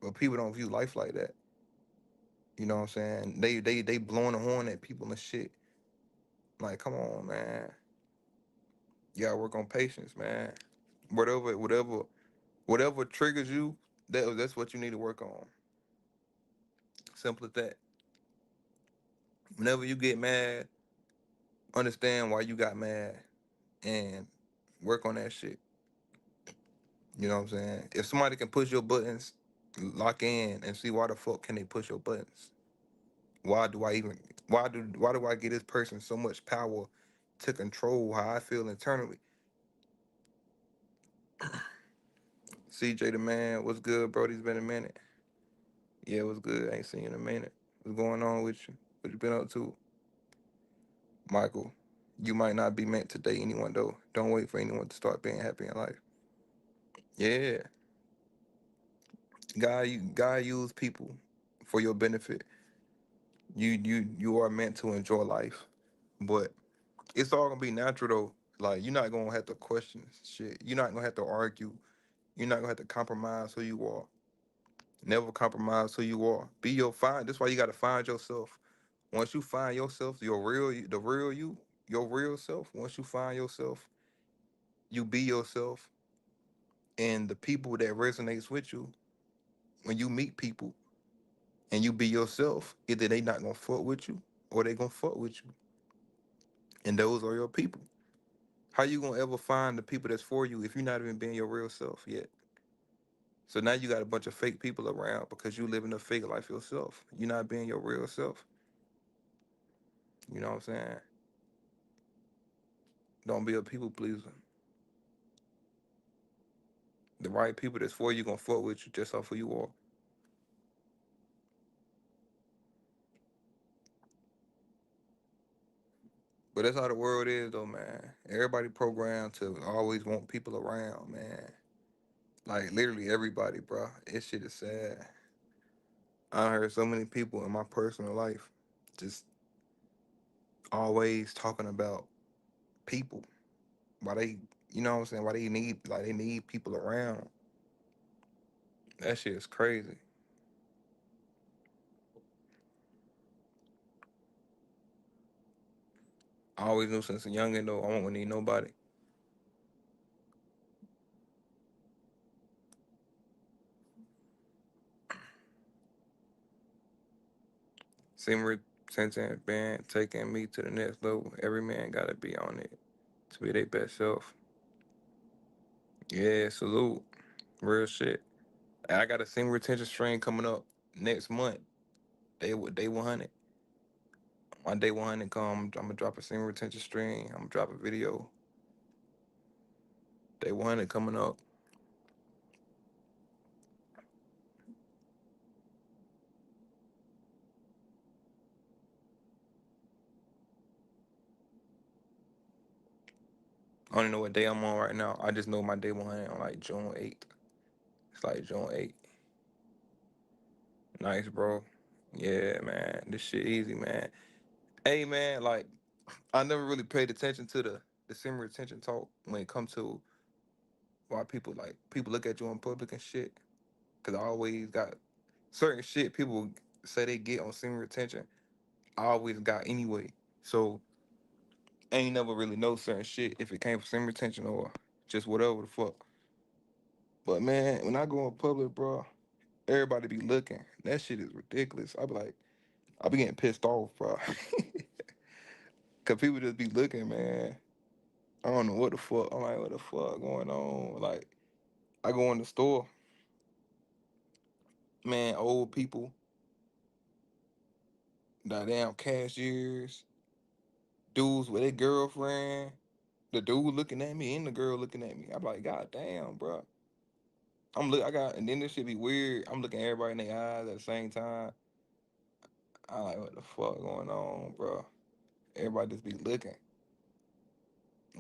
But people don't view life like that. You know what I'm saying? They blowing the horn at people and shit. Like, come on, man. You gotta work on patience, man. Whatever triggers you, that's what you need to work on. Simple as that. Whenever you get mad, understand why you got mad and work on that shit. You know what I'm saying? If somebody can push your buttons, lock in and see why the fuck can they push your buttons. Why do I even why do I give this person so much power to control how I feel internally? CJ the man, what's good, bro? It's been a minute. Yeah, what's good? Ain't seen you in a minute. What's going on with you? What you been up to? Michael, you might not be meant to date anyone though. Don't wait for anyone to start being happy in life. Yeah. God use people for your benefit. You are meant to enjoy life. But it's all gonna be natural though. Like you're not gonna have to question shit. You're not gonna have to argue. You're not gonna have to compromise who you are. Never compromise who you are. Be your find. That's why you gotta find yourself. Once you find yourself, the real you, your real self. Once you find yourself, you be yourself, and the people that resonates with you. When you meet people and you be yourself, either they not gonna fuck with you or they gonna fuck with you, and those are your people. How you gonna ever find the people that's for you if you're not even being your real self yet? So now you got a bunch of fake people around because you living a fake life yourself. You're not being your real self. You know what I'm saying? Don't be a people pleaser. The right people that's for you gonna fuck with you just off who you are. But that's how the world is though, man. Everybody programmed to always want people around, man. Like literally everybody, bro. This shit is sad. I heard so many people in my personal life just always talking about people. Why they, you know what I'm saying? Why they need people around. That shit is crazy. I always knew since a youngin' though, I won't need nobody. Similar sentence band taking me to the next level. Every man gotta be on it to be their best self. Yeah, salute. Real shit. I got a senior retention stream coming up next month. Day 100. On day 100 come, I'm gonna drop a senior retention stream. I'm gonna drop a video. Day 100 coming up. I don't even know what day I'm on right now. I just know my day 100 on like June 8th. It's like June 8th. Nice, bro. Yeah, man. This shit easy, man. Hey, man, like, I never really paid attention to the semi retention talk when it comes to why people look at you in public and shit. Cause I always got certain shit people say they get on semi retention. I always got anyway. So I ain't never really know certain shit if it came from semi retention or just whatever the fuck. But man, when I go in public, bro, everybody be looking. That shit is ridiculous. I be getting pissed off, bro. Cause people just be looking, man. I don't know what the fuck. I'm like, what the fuck going on? Like, I go in the store, man, old people, the damn cashiers, dudes with their girlfriend, the dude looking at me and the girl looking at me. I'm like, God damn, bro. And then this shit be weird. I'm looking at everybody in their eyes at the same time. I'm like, what the fuck going on, bro? Everybody just be looking.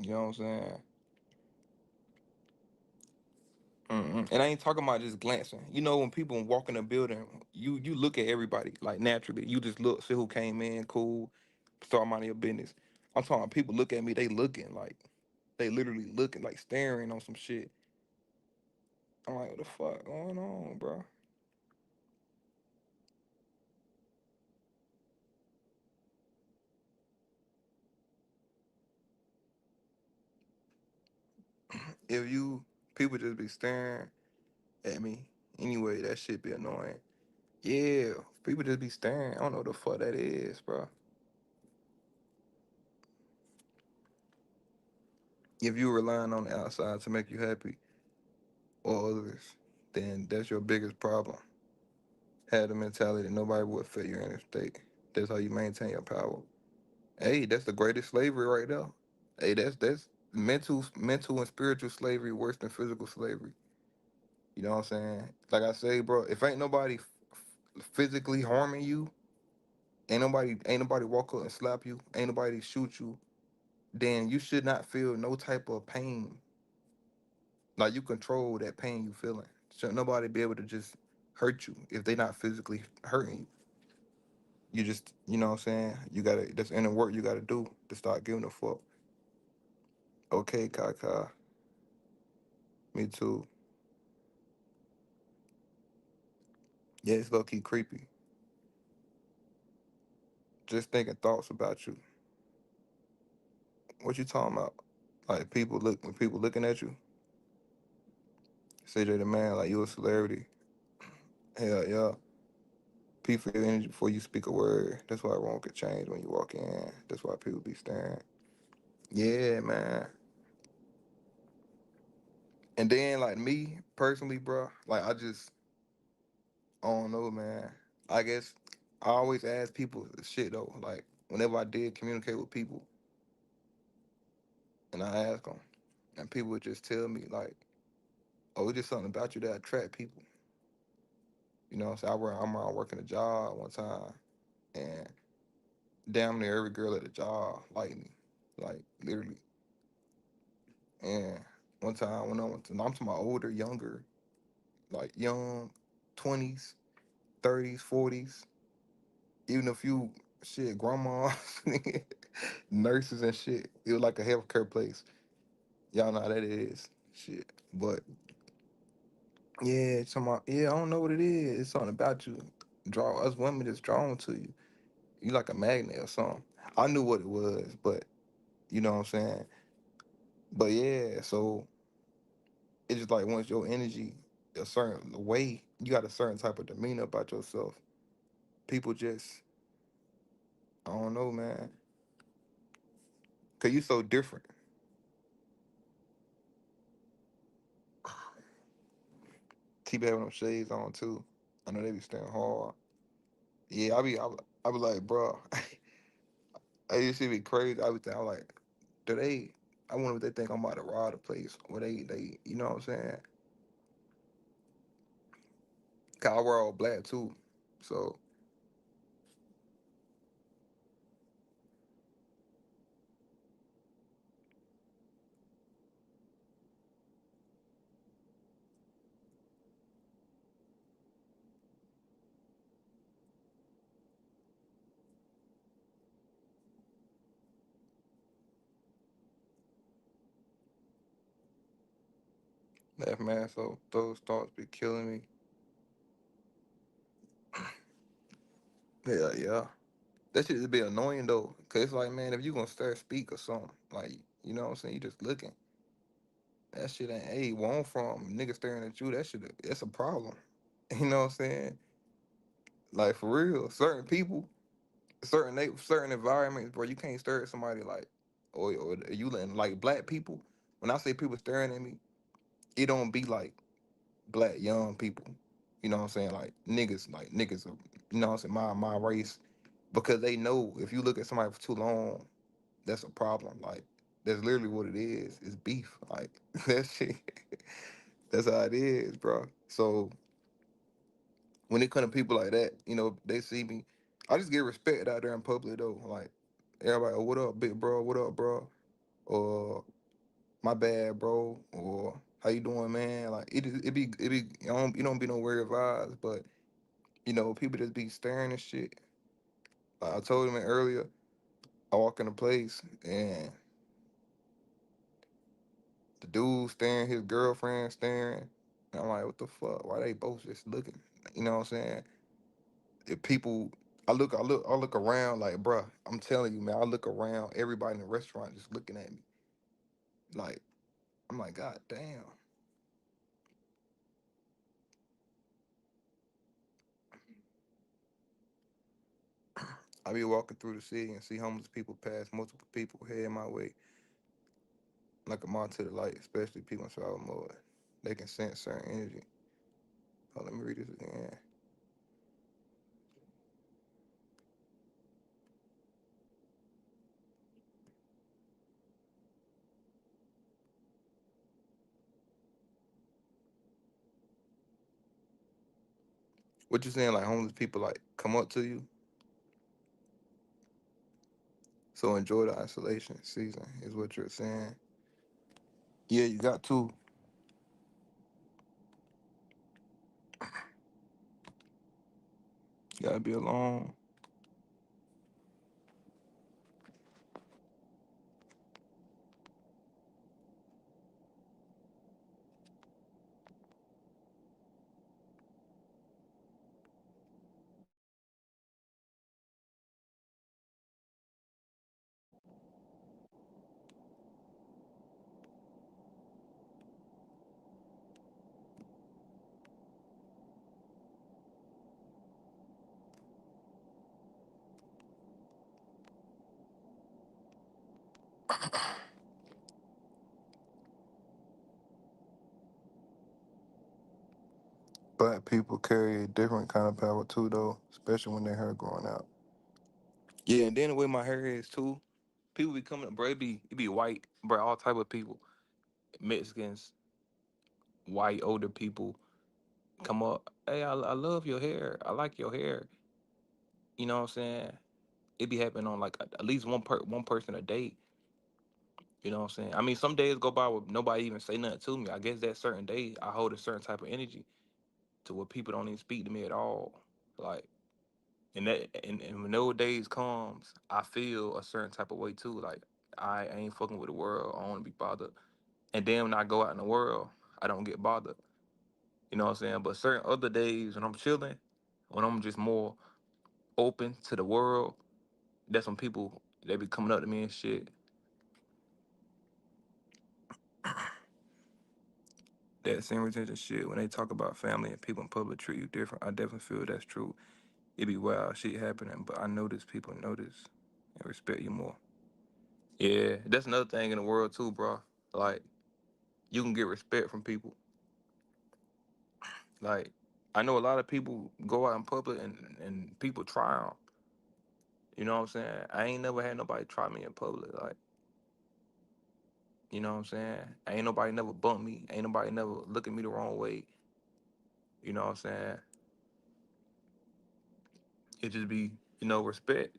You know what I'm saying? And I ain't talking about just glancing. You know, when people walk in a building, you look at everybody like naturally. You just look, see who came in, cool, start minding your business. I'm talking about people look at me, they looking like they literally looking like staring on some shit. I'm like, what the fuck going on, bro? If you people just be staring at me anyway, that shit be annoying. Yeah, people just be staring. I don't know what the fuck that is, bro. If you relying on the outside to make you happy or others, then that's your biggest problem. Have the mentality that nobody would fit your inner state. That's how you maintain your power. Hey, that's the greatest slavery right there. Hey, that's mental and spiritual slavery worse than physical slavery. You know what I'm saying? Like I say, bro, if ain't nobody physically harming you, ain't nobody walk up and slap you, ain't nobody shoot you, then you should not feel no type of pain. Like you control that pain you feeling. Should nobody be able to just hurt you if they not physically hurting you. You just, you know what I'm saying? That's inner work you gotta do to start giving a fuck. Okay, Kaka. Me too. Yeah, it's low key creepy. Just thinking thoughts about you. What you talking about? Like when people looking at you, CJ the man, like you a celebrity. Hell yeah. People feel your energy before you speak a word. That's why wrong could change when you walk in. That's why people be staring. Yeah, man. And then like me personally, bro, like I don't know, man. I guess I always ask people shit though. Like whenever I did communicate with people, and I ask them, and people would just tell me like, "Oh, it's just something about you that attract people." You know, so I'm around working a job one time, and damn near every girl at the job liked me, like literally. And one time when I'm to my older, younger, like young, 20s, 30s, 40s, even a few shit grandmas, nurses and shit. It was like a healthcare place. Y'all know how that is. Shit. But yeah, I don't know what it is. It's something about you. Draw us women just drawn to you. You like a magnet or something. I knew what it was, but you know what I'm saying? But yeah, so it's just like once your energy a certain way, you got a certain type of demeanor about yourself. People just I don't know, man. Cause you so different. Keep having them shades on too. I know they be staying hard. Yeah, I be like, bro, I used to be crazy. I'm like, do they? I wonder if they think I'm about to rob the place, or you know what I'm saying? 'Cause I wear all black too, so That man, so those thoughts be killing me. Yeah, yeah. That shit just be annoying though, cause it's like, man, if you gonna start speak or something, like, you know what I'm saying, you just looking. That shit ain't, hey, where I'm from, niggas staring at you. That shit, that's a problem. You know what I'm saying? Like for real, certain people, certain environments, bro, you can't stare at somebody like, or you letting like black people. When I say people staring at me, it don't be like black young people. You know what I'm saying? Like niggas, you know what I'm saying? My race, because they know if you look at somebody for too long, that's a problem. Like that's literally what it is. It's beef. Like that shit. That's how it is, bro. So when it comes to people like that, you know, they see me. I just get respect out there in public though. Like everybody, oh, what up, big bro? What up, bro? Or my bad, bro. Or how you doing, man? Like it be you don't be no weird vibes, but you know, people just be staring and shit. Like I told him earlier, I walk in a place and the dude staring, his girlfriend staring. And I'm like, what the fuck? Why they both just looking? You know what I'm saying? If people, I look around like, bruh, I'm telling you, man, I look around, everybody in the restaurant just looking at me. Like, I'm like, God damn. I be walking through the city and see homeless people pass, multiple people heading my way, like I'm on to the light, especially people in shower mode. They can sense certain energy. Oh, let me read this again. What you saying? Like homeless people like come up to you, so enjoy the isolation season is what you're saying. Yeah, you got to. You gotta be alone. Black people carry a different kind of power too, though, especially when their hair growing out. Yeah, and then the way my hair is too, people be coming, bro. It be white, bro. All type of people, Mexicans, white, older people come up. Hey, I love your hair. I like your hair. You know what I'm saying? It be happening on like at least one person a day. You know what I'm saying? I mean, some days go by where nobody even say nothing to me. I guess that certain day I hold a certain type of energy to where people don't even speak to me at all. Like, and when those days comes, I feel a certain type of way too. Like I ain't fucking with the world. I don't wanna be bothered. And then when I go out in the world, I don't get bothered. You know what I'm saying? But certain other days when I'm chilling, when I'm just more open to the world, that's when people they be coming up to me and shit. That same retention shit when they talk about family and people in public treat you different. I definitely feel that's true. It be wild shit happening, but I notice people notice and respect you more. Yeah, that's another thing in the world too, bro. Like you can get respect from people. Like I know a lot of people go out in public and people try them. You know what I'm saying? I ain't never had nobody try me in public. Like, you know what I'm saying? Ain't nobody never bump me. Ain't nobody never look at me the wrong way. You know what I'm saying? It just be, respect.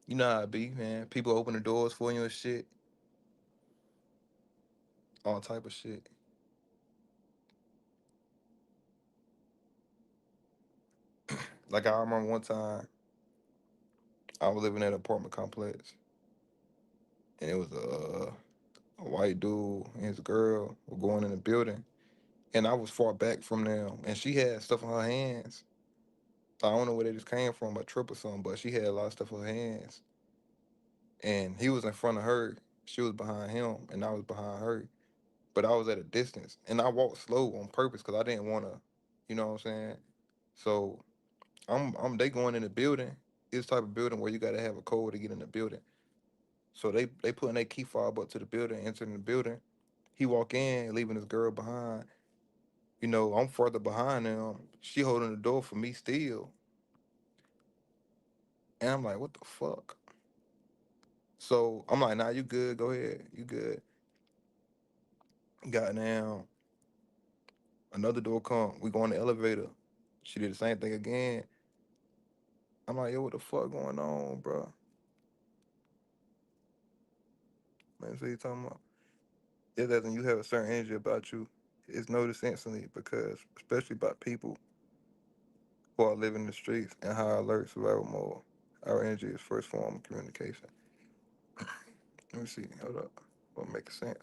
You know how it be, man. People open the doors for you and shit. All type of shit. Like I remember one time I was living in an apartment complex and it was a white dude and his girl were going in the building, and I was far back from them, and she had stuff in her hands. I don't know where they just came from, a trip or something, but she had a lot of stuff in her hands, and he was in front of her. She was behind him, and I was behind her. But I was at a distance, and I walked slow on purpose because I didn't want to, you know what I'm saying. So they going in the building. It's type of building where you got to have a code to get in the building. So they putting their key fob up to the building, entering the building. He walk in, leaving his girl behind. You know, I'm further behind them. She holding the door for me still, and I'm like, what the fuck? So I'm like, nah, you good? Go ahead, you good? Got down. Another door come. We go in the elevator. She did the same thing again. I'm like, yo, what the fuck going on, bro? Man, so you talking about? It doesn't. You have a certain energy about you. It's noticed instantly because, especially by people who are living in the streets and high alert survival mode. Our energy is first form of communication. Let me see. Hold up. What makes sense?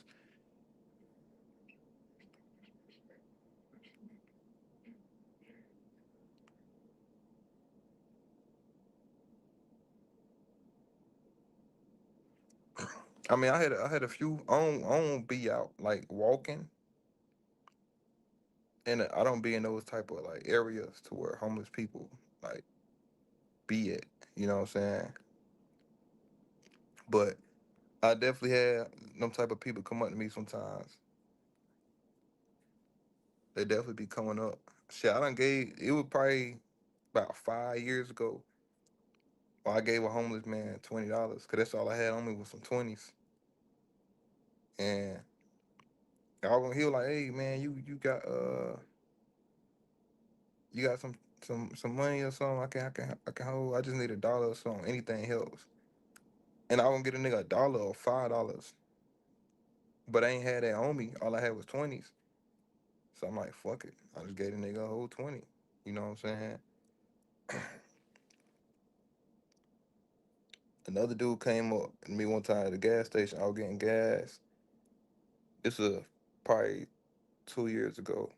I mean, I had a few. I don't be out like walking, and I don't be in those type of like areas to where homeless people like be at. You know what I'm saying? But I definitely had them type of people come up to me sometimes. They definitely be coming up. Shit, I done gave. It was probably about 5 years ago. Well, I gave a homeless man $20 because that's all I had on me was some 20s. And he was like, "Hey man, you got some money or something? I can hold. I just need $1 or something. Anything helps." And I won't get a nigga $1 or $5, but I ain't had that on me. All I had was 20s. So I'm like, fuck it. I just gave the nigga a whole 20. You know what I'm saying? Another dude came up to me one time at the gas station. I was getting gas. This was probably 2 years ago.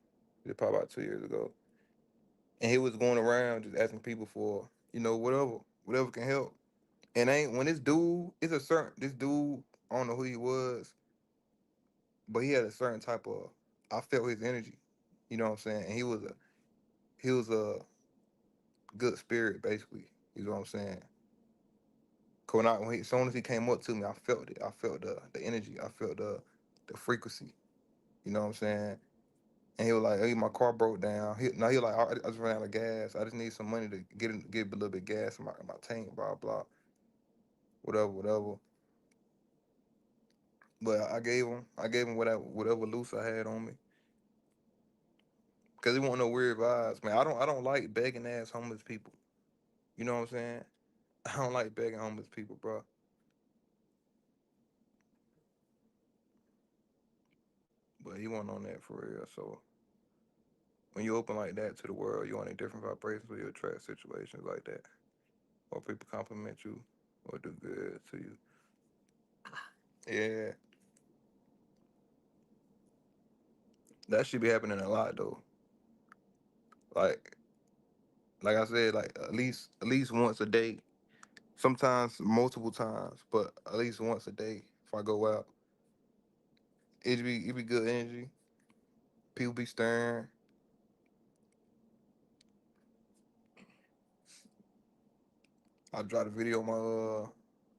It's probably about 2 years ago. And he was going around just asking people for, whatever can help. And ain't when this dude, it's a certain this dude, I don't know who he was, but he had a certain type of I felt his energy. You know what I'm saying? And he was a good spirit, basically. You know what I'm saying? 'Cause as soon as he came up to me, I felt it. I felt the energy. I felt the frequency. You know what I'm saying? And he was like, "Hey, my car broke down." He was like, "I just ran out of gas. I just need some money to get a little bit of gas in my tank." Blah blah, whatever, whatever. But I gave him whatever loose I had on me, cause he want no weird vibes, man. I don't like begging ass homeless people. You know what I'm saying? I don't like begging homeless people, bro. But he wasn't on that for real. So when you open like that to the world, you on a different vibration, so you attract situations like that, or people compliment you, or do good to you. Yeah, that should be happening a lot though. Like like I said, like at least once a day. Sometimes multiple times, but at least once a day. If I go out, it be good energy. People be staring. I dropped a video on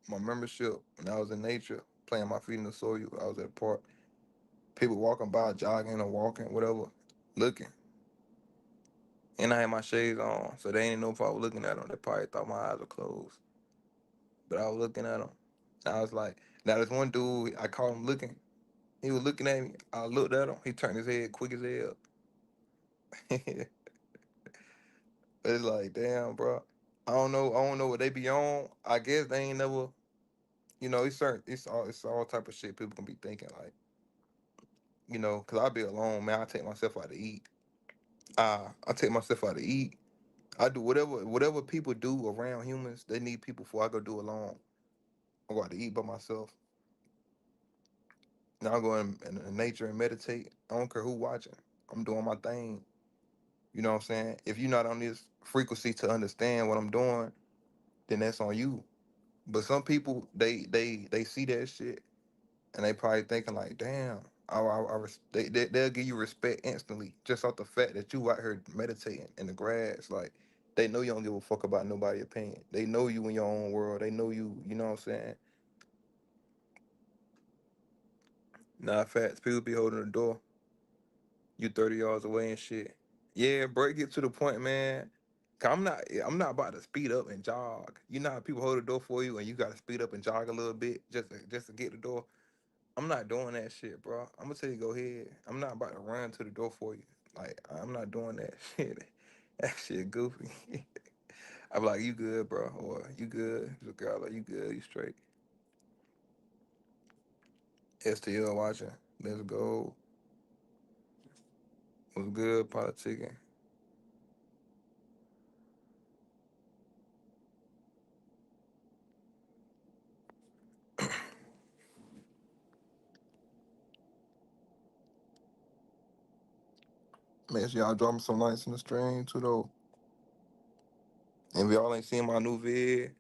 my membership when I was in nature, playing my feet in the soil. I was at a park. People walking by, jogging or walking, whatever, looking. And I had my shades on, so they didn't know if I was looking at them. They probably thought my eyes were closed, but I was looking at them. I was like, now there's one dude. I caught him looking. He was looking at me. I looked at him. He turned his head quick as hell. It's like, damn, bro. I don't know. I don't know what they be on. I guess they ain't never. It's certain. It's all type of shit people can be thinking. Like, cause I be alone, man. I take myself out to eat. I take myself out to eat. I do whatever people do around humans. They need people for I go do alone. I go out to eat by myself. Now I go in nature and meditate. I don't care who watching. I'm doing my thing. You know what I'm saying? If you're not on this frequency to understand what I'm doing, then that's on you. But some people they see that shit and they probably thinking like, damn, they'll give you respect instantly just off the fact that you out here meditating in the grass. Like they know you don't give a fuck about nobody's opinion. They know you in your own world. They know you. You know what I'm saying? Nah, facts. People be holding the door. You 30 yards away and shit. Yeah, bro, it get to the point, man. 'Cause I'm not about to speed up and jog. You know how people hold the door for you and you gotta speed up and jog a little bit just to get the door. I'm not doing that shit, bro. I'm gonna tell you go ahead. I'm not about to run to the door for you. Like I'm not doing that shit. That shit goofy. I'm like, you good, bro? Or you good? The girl like, you good? You straight? STL watching. Let's go. Was good politicking. Make sure y'all drop me some likes in the stream too though. And if y'all ain't seen my new vid,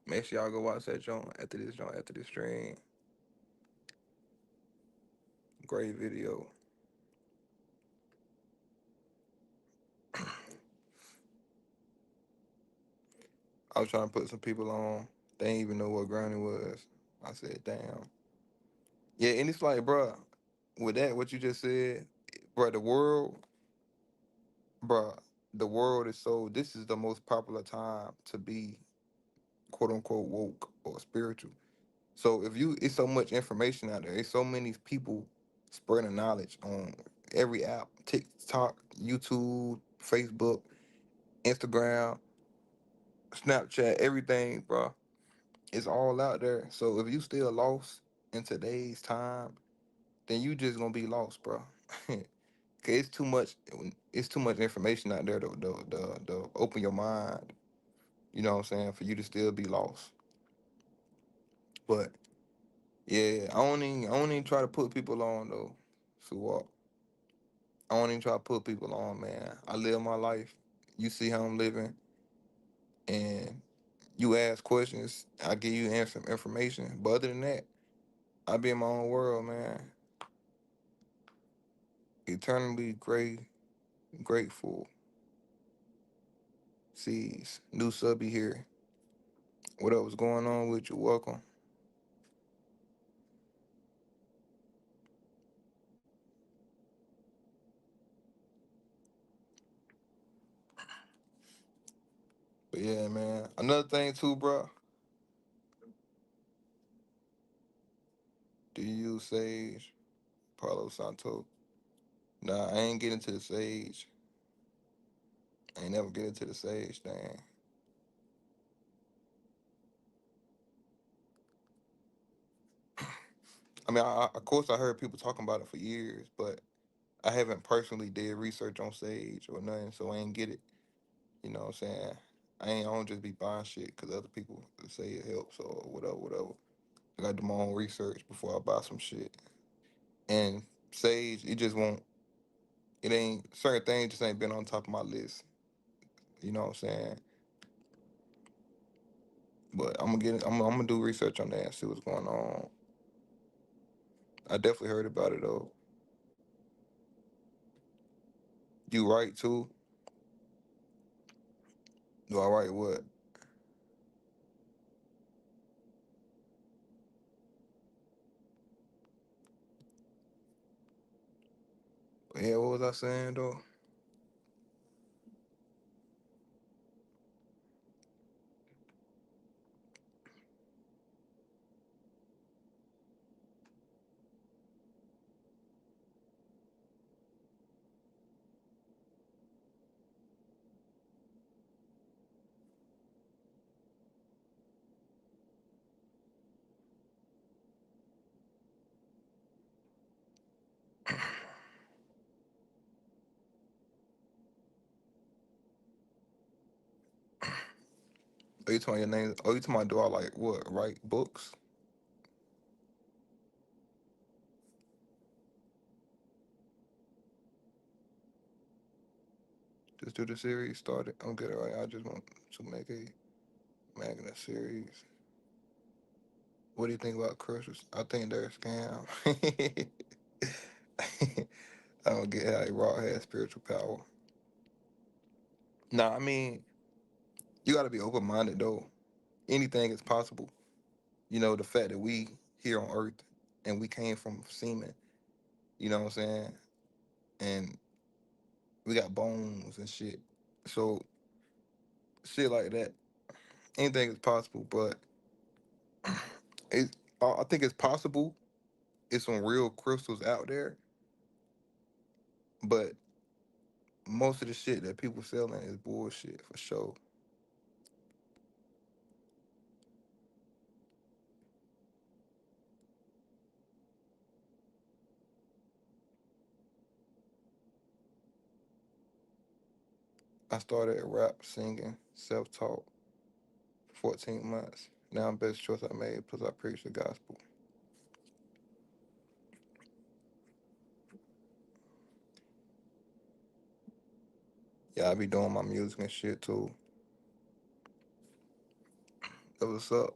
make sure y'all go watch that joint after this stream. Great video. I was trying to put some people on. They didn't even know what ground it was. I said, damn. Yeah, and it's like, bruh, with that, what you just said, bruh, bruh, the world is so, this is the most popular time to be quote unquote woke or spiritual. So if you, it's so much information out there. It's so many people spreading knowledge on every app, TikTok, YouTube, Facebook, Instagram, Snapchat, everything, bro. It's all out there. So if you still lost in today's time, then you just gonna be lost, bro. Cause it's too much information out there to open your mind. You know what I'm saying? For you to still be lost. But yeah, I don't even try to put people on though. So what? I don't even try to put people on, man. I live my life. You see how I'm living, and you ask questions. I give you answer information. But other than that, I be in my own world, man. Eternally grateful. Sees new subby here. What up? What's going on with you? Welcome. But yeah, man. Another thing too, bro. Do you use Sage? Palo Santo? Nah, I ain't getting to the Sage. I ain't never get into the Sage thing. I mean, of course, I heard people talking about it for years, but I haven't personally did research on Sage or nothing, so I ain't get it. You know what I'm saying? I don't just be buying shit because other people say it helps or whatever, whatever. I got to do my own research before I buy some shit. And Sage, it just won't. It ain't certain things just ain't been on top of my list. You know what I'm saying? But I'm gonna do research on that and see what's going on. I definitely heard about it though. You right too? Do I write what? Yeah, what was I saying though? Are you talking your name? Oh, you talking about do I like what? Write books? Just do the series started. I'm good. All right. I just want to make a magnet series. What do you think about crystals? I think they're a scam. I don't get how raw has spiritual power. Nah, I mean, you got to be open minded though. Anything is possible. You know, the fact that we here on Earth and we came from semen. You know what I'm saying? And we got bones and shit. So shit like that. Anything is possible, but I think it's possible. It's some real crystals out there, but most of the shit that people selling is bullshit for sure. I started rap, singing, self-taught, 14 months. Now I'm best choice I made, plus I preach the gospel. Yeah, I be doing my music and shit too. That what's up?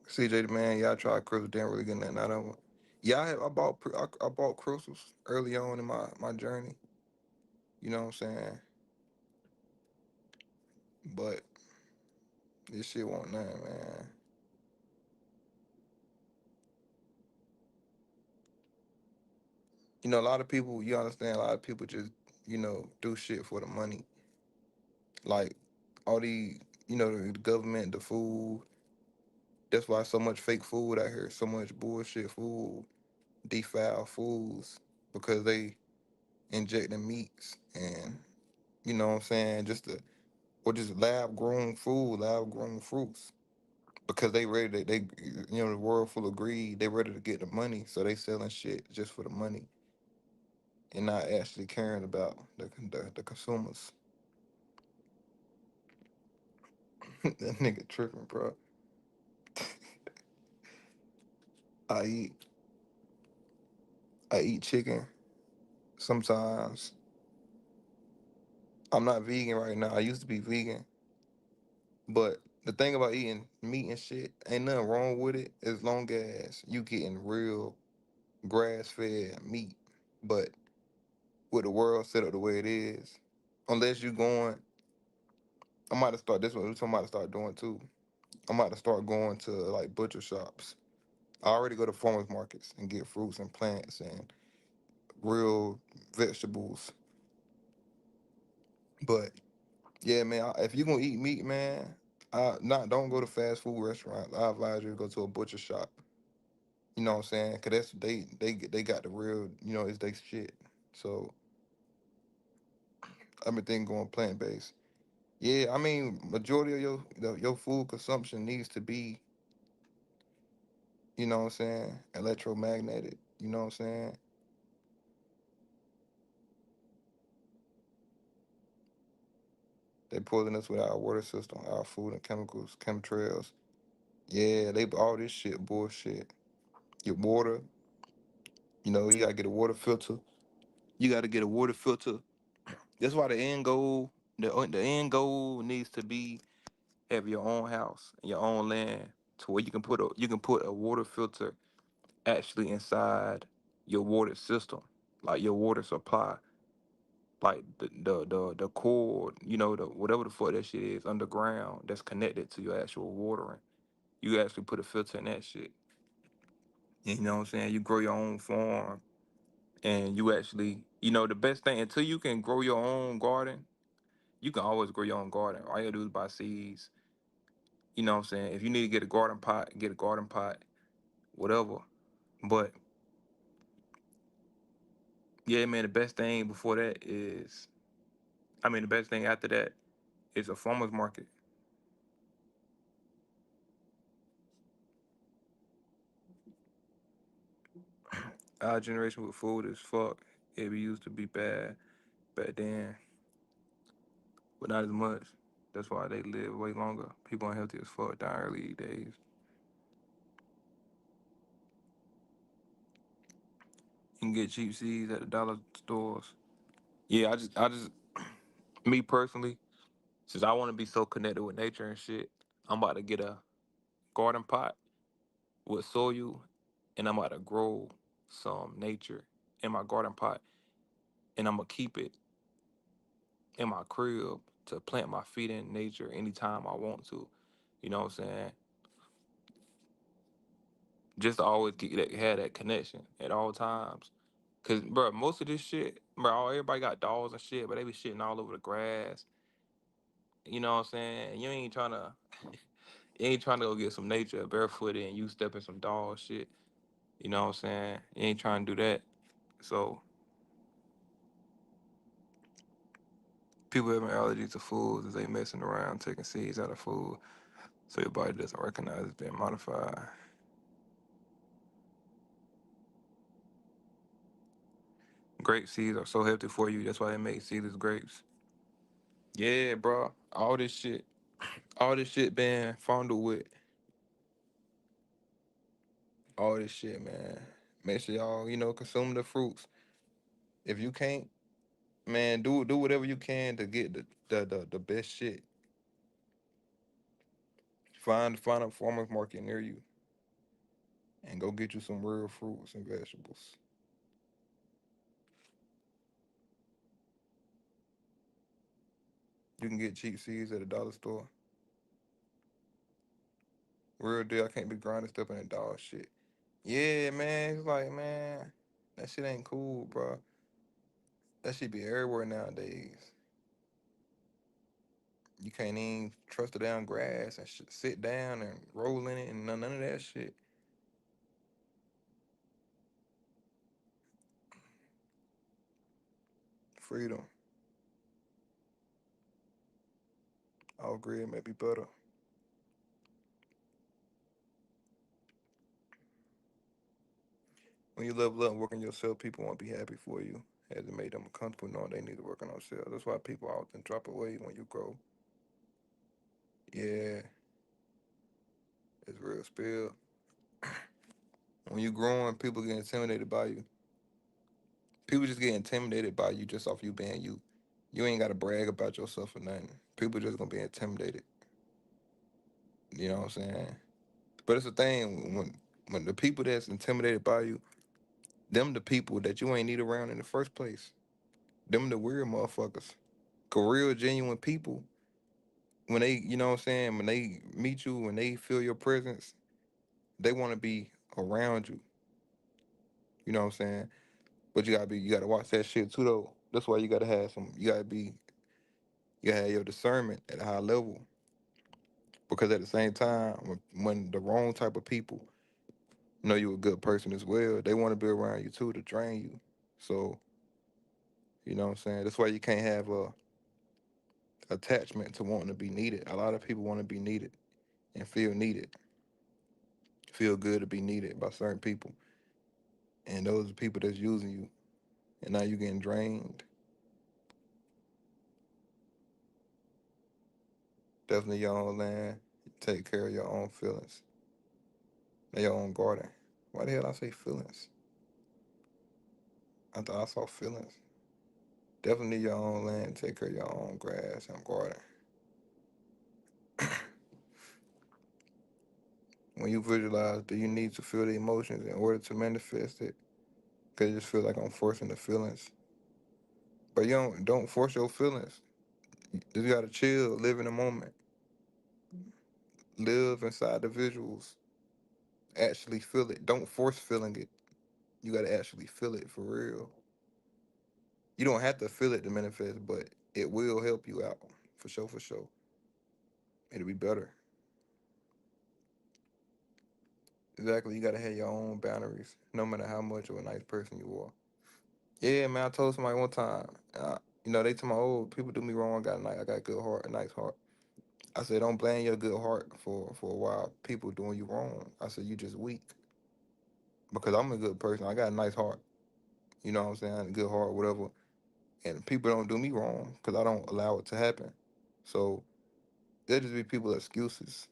CJ the man, yeah, I tried crystals, didn't really get nothing out of them. Yeah, I bought crystals early on in my journey. You know what I'm saying? But this shit won't nothing, man. You know, a lot of people, you understand, a lot of people just, do shit for the money. Like all the, the government, the food. That's why so much fake food out here, so much bullshit food, defiled foods, because they injecting meats and you know what I'm saying, or just lab grown food, lab grown fruits. Because they ready to, the world full of greed, they ready to get the money, so they selling shit just for the money and not actually caring about the consumers. That nigga tripping, bro. I eat I eat chicken sometimes. I'm not vegan right now. I used to be vegan, but the thing about eating meat and shit, ain't nothing wrong with it as long as you getting real grass fed meat. But with the world set up the way it is, unless you going, I might have start this one. This one I might have start doing too. I might have start going to like butcher shops. I already go to farmers markets and get fruits and plants and real vegetables. But yeah, man, if you gonna eat meat, man, don't go to fast food restaurants. I advise you to go to a butcher shop. You know what I'm saying? Cause they got the real, it's they shit. So everything going plant based. Yeah, I mean, majority of your food consumption needs to be, you know what I'm saying, electromagnetic. You know what I'm saying? They poison us with our water system, our food and chemicals, chemtrails. Yeah, they all this shit bullshit. Your water, you gotta get a water filter. You gotta get a water filter. That's why the end goal needs to be have your own house, your own land, to where you can put a water filter actually inside your water system, like your water supply, like the cord, the whatever the fuck that shit is underground that's connected to your actual watering. You actually put a filter in that shit. You know what I'm saying? You grow your own farm, and you actually, the best thing until you can grow your own garden. You can always grow your own garden. All you gotta do is buy seeds. You know what I'm saying? If you need to get a garden pot, get a garden pot, whatever. But yeah, man, the best thing before that is, I mean, the best thing after that is a farmer's market. Our generation with food is fuck. It used to be bad back then, but not as much. That's why they live way longer. People unhealthy as fuck dying early days. You can get cheap seeds at the dollar stores. Yeah, I just, me personally, since I want to be so connected with nature and shit, I'm about to get a garden pot with soil, and I'm about to grow some nature in my garden pot, and I'm gonna keep it in my crib to plant my feet in nature anytime I want to. You know what I'm saying? Just to always get that, have that connection at all times. Cause, bro, most of this shit, bro, everybody got dogs and shit, but they be shitting all over the grass. You know what I'm saying? You ain't trying to go get some nature barefooted and you step in some dog shit. You know what I'm saying? You ain't trying to do that. So people having allergies to foods is they messing around taking seeds out of food, so your body doesn't recognize it's being modified. Grape seeds are so healthy for you. That's why they make seedless grapes. Yeah, bro. All this shit being fondled with all this shit, man. Make sure y'all, consume the fruits. If you can't, man, do whatever you can to get the best shit. Find a farmer's market near you and go get you some real fruits and vegetables. You can get cheap seeds at a dollar store. Real deal. I can't be grinding stuff in that dog shit. Yeah, man. It's like, man, that shit ain't cool, bro. That shit be everywhere nowadays. You can't even trust the down grass and sit down and roll in it and none of that shit. Freedom. I'll agree it may be better. When you level up and work on yourself, people won't be happy for you. As it made them comfortable knowing they need to work on themselves. That's why people often drop away when you grow. Yeah, it's real spill. When you growing, people get intimidated by you. People just get intimidated by you just off you being you. You ain't gotta brag about yourself or nothing. People just gonna be intimidated. You know what I'm saying? But it's the thing when the people that's intimidated by you, them the people that you ain't need around in the first place. Them the weird motherfuckers. 'Cause real genuine people, when they, you know what I'm saying, when they meet you, when they feel your presence, they wanna be around you. You know what I'm saying? But you gotta watch that shit too though. That's why you gotta have your discernment at a high level. Because at the same time, when the wrong type of people know you a good person as well, they want to be around you too to drain you. So, you know what I'm saying? That's why you can't have a attachment to wanting to be needed. A lot of people want to be needed and feel needed, feel good to be needed by certain people. And those are people that's using you. And now you getting drained. Definitely your own land. Take care of your own feelings. Your own garden. Why the hell I say feelings? I thought I saw feelings. Definitely your own land. Take care of your own grass and garden. When you visualize, do you need to feel the emotions in order to manifest it? Cause you just feel like I'm forcing the feelings. But you don't force your feelings. You gotta chill, live in the moment, live inside the visuals. Actually feel it. Don't force feeling it. You gotta actually feel it for real. You don't have to feel it to manifest, but it will help you out for sure. For sure, it'll be better. Exactly. You gotta have your own boundaries, no matter how much of a nice person you are. Yeah, man. I told somebody one time. They tell me, "Oh, people do me wrong. I got a good heart, a nice heart." I said, "Don't blame your good heart for a while. People doing you wrong." I said, "You just weak because I'm a good person. I got a nice heart. You know what I'm saying? A good heart, whatever. And people don't do me wrong because I don't allow it to happen. So there just be people excuses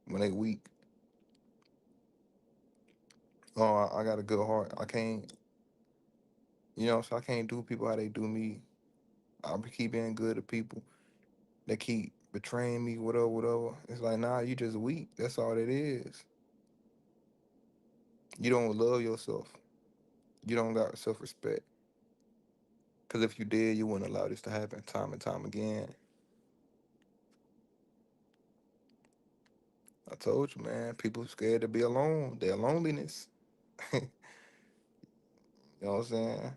when they weak. Oh, I got a good heart. I can't. So I can't do people how they do me. I'll keep being good to people. They keep betraying me, whatever, whatever. It's like, nah, you just weak. That's all it is. You don't love yourself. You don't got self respect. Because if you did, you wouldn't allow this to happen time and time again. I told you, man, people scared to be alone. Their loneliness. You know what I'm saying?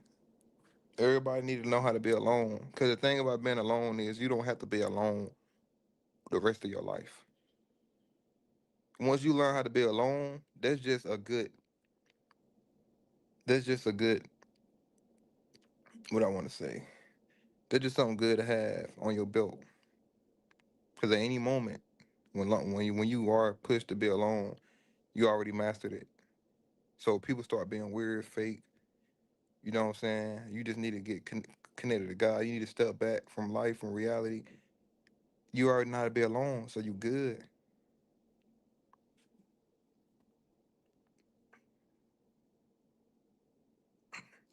Everybody need to know how to be alone. Because the thing about being alone is you don't have to be alone the rest of your life. Once you learn how to be alone, that's just a good, what I want to say. That's just something good to have on your belt. Because at any moment, when you are pushed to be alone, you already mastered it. So people start being weird, fake. You know what I'm saying? You just need to get connected to God. You need to step back from life, from reality. You already know how to be alone, so you good.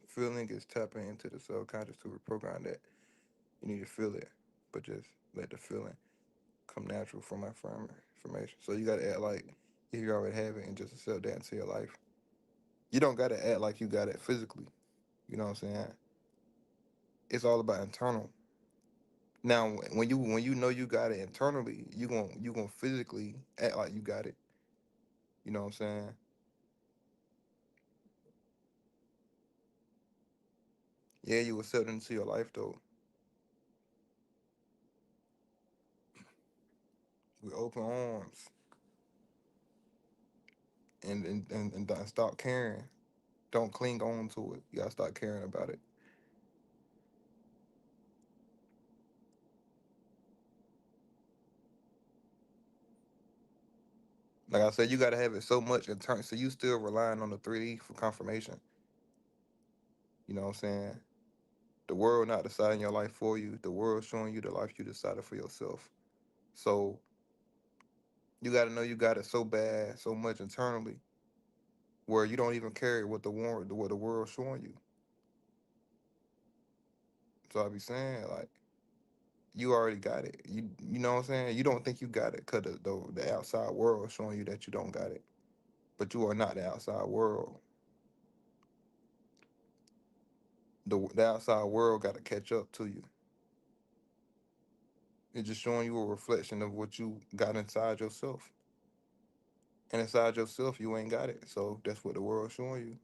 Feeling is tapping into the subconscious to reprogram that. You need to feel it, but just let the feeling come natural from information. So you gotta act like if you already have it and just accept that into your life. You don't gotta act like you got it physically. You know what I'm saying? It's all about internal. Now, when you know you got it internally, you gonna physically act like you got it. You know what I'm saying? Yeah, you accept it into your life though, with open arms and stop caring. Don't cling on to it. You gotta start caring about it. Like I said, you gotta have it so much in turn. So you still relying on the 3D for confirmation. You know what I'm saying? The world not deciding your life for you. The world showing you the life you decided for yourself. So you gotta know you got it so bad, so much internally, where you don't even care what the world showing you. So I be saying like you already got it. You know what I'm saying? You don't think you got it because the outside world is showing you that you don't got it. But you are not the outside world. The outside world got to catch up to you. It's just showing you a reflection of what you got inside yourself. And inside yourself, you ain't got it. So that's what the world's showing you.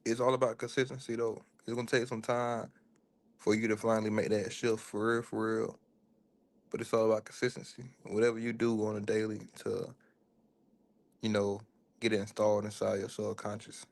It's all about consistency, though. It's gonna take some time for you to finally make that shift for real, for real. But it's all about consistency. Whatever you do on a daily to, you know, get it installed inside your subconscious.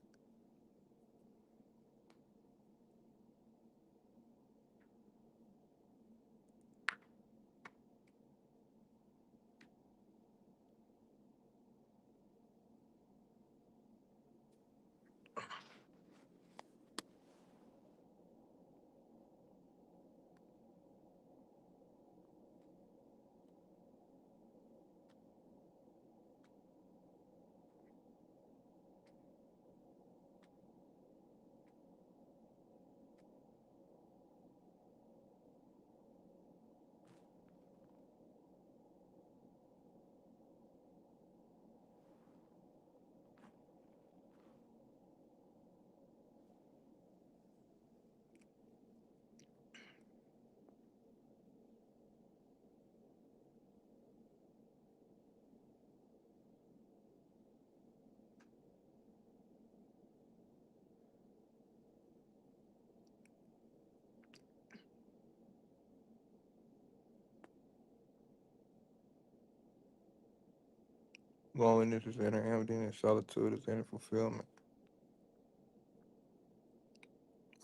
Loneliness is inner emptiness, solitude is inner fulfillment.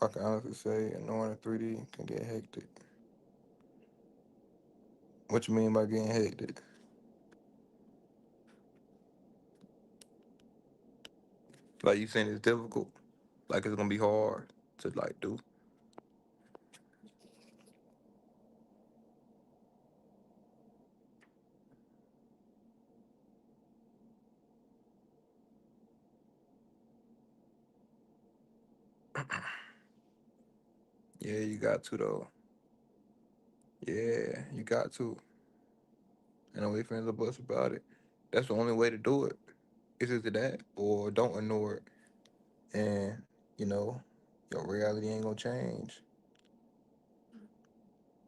I can honestly say, knowing the 3D can get hectic. What you mean by getting hectic? Like you saying it's difficult? Like it's gonna be hard to like do? Yeah, you got to though. Yeah, you got to. And no ifs, ands, or buts about it. That's the only way to do it. It's either that or don't ignore it. And, you know, your reality ain't gonna change.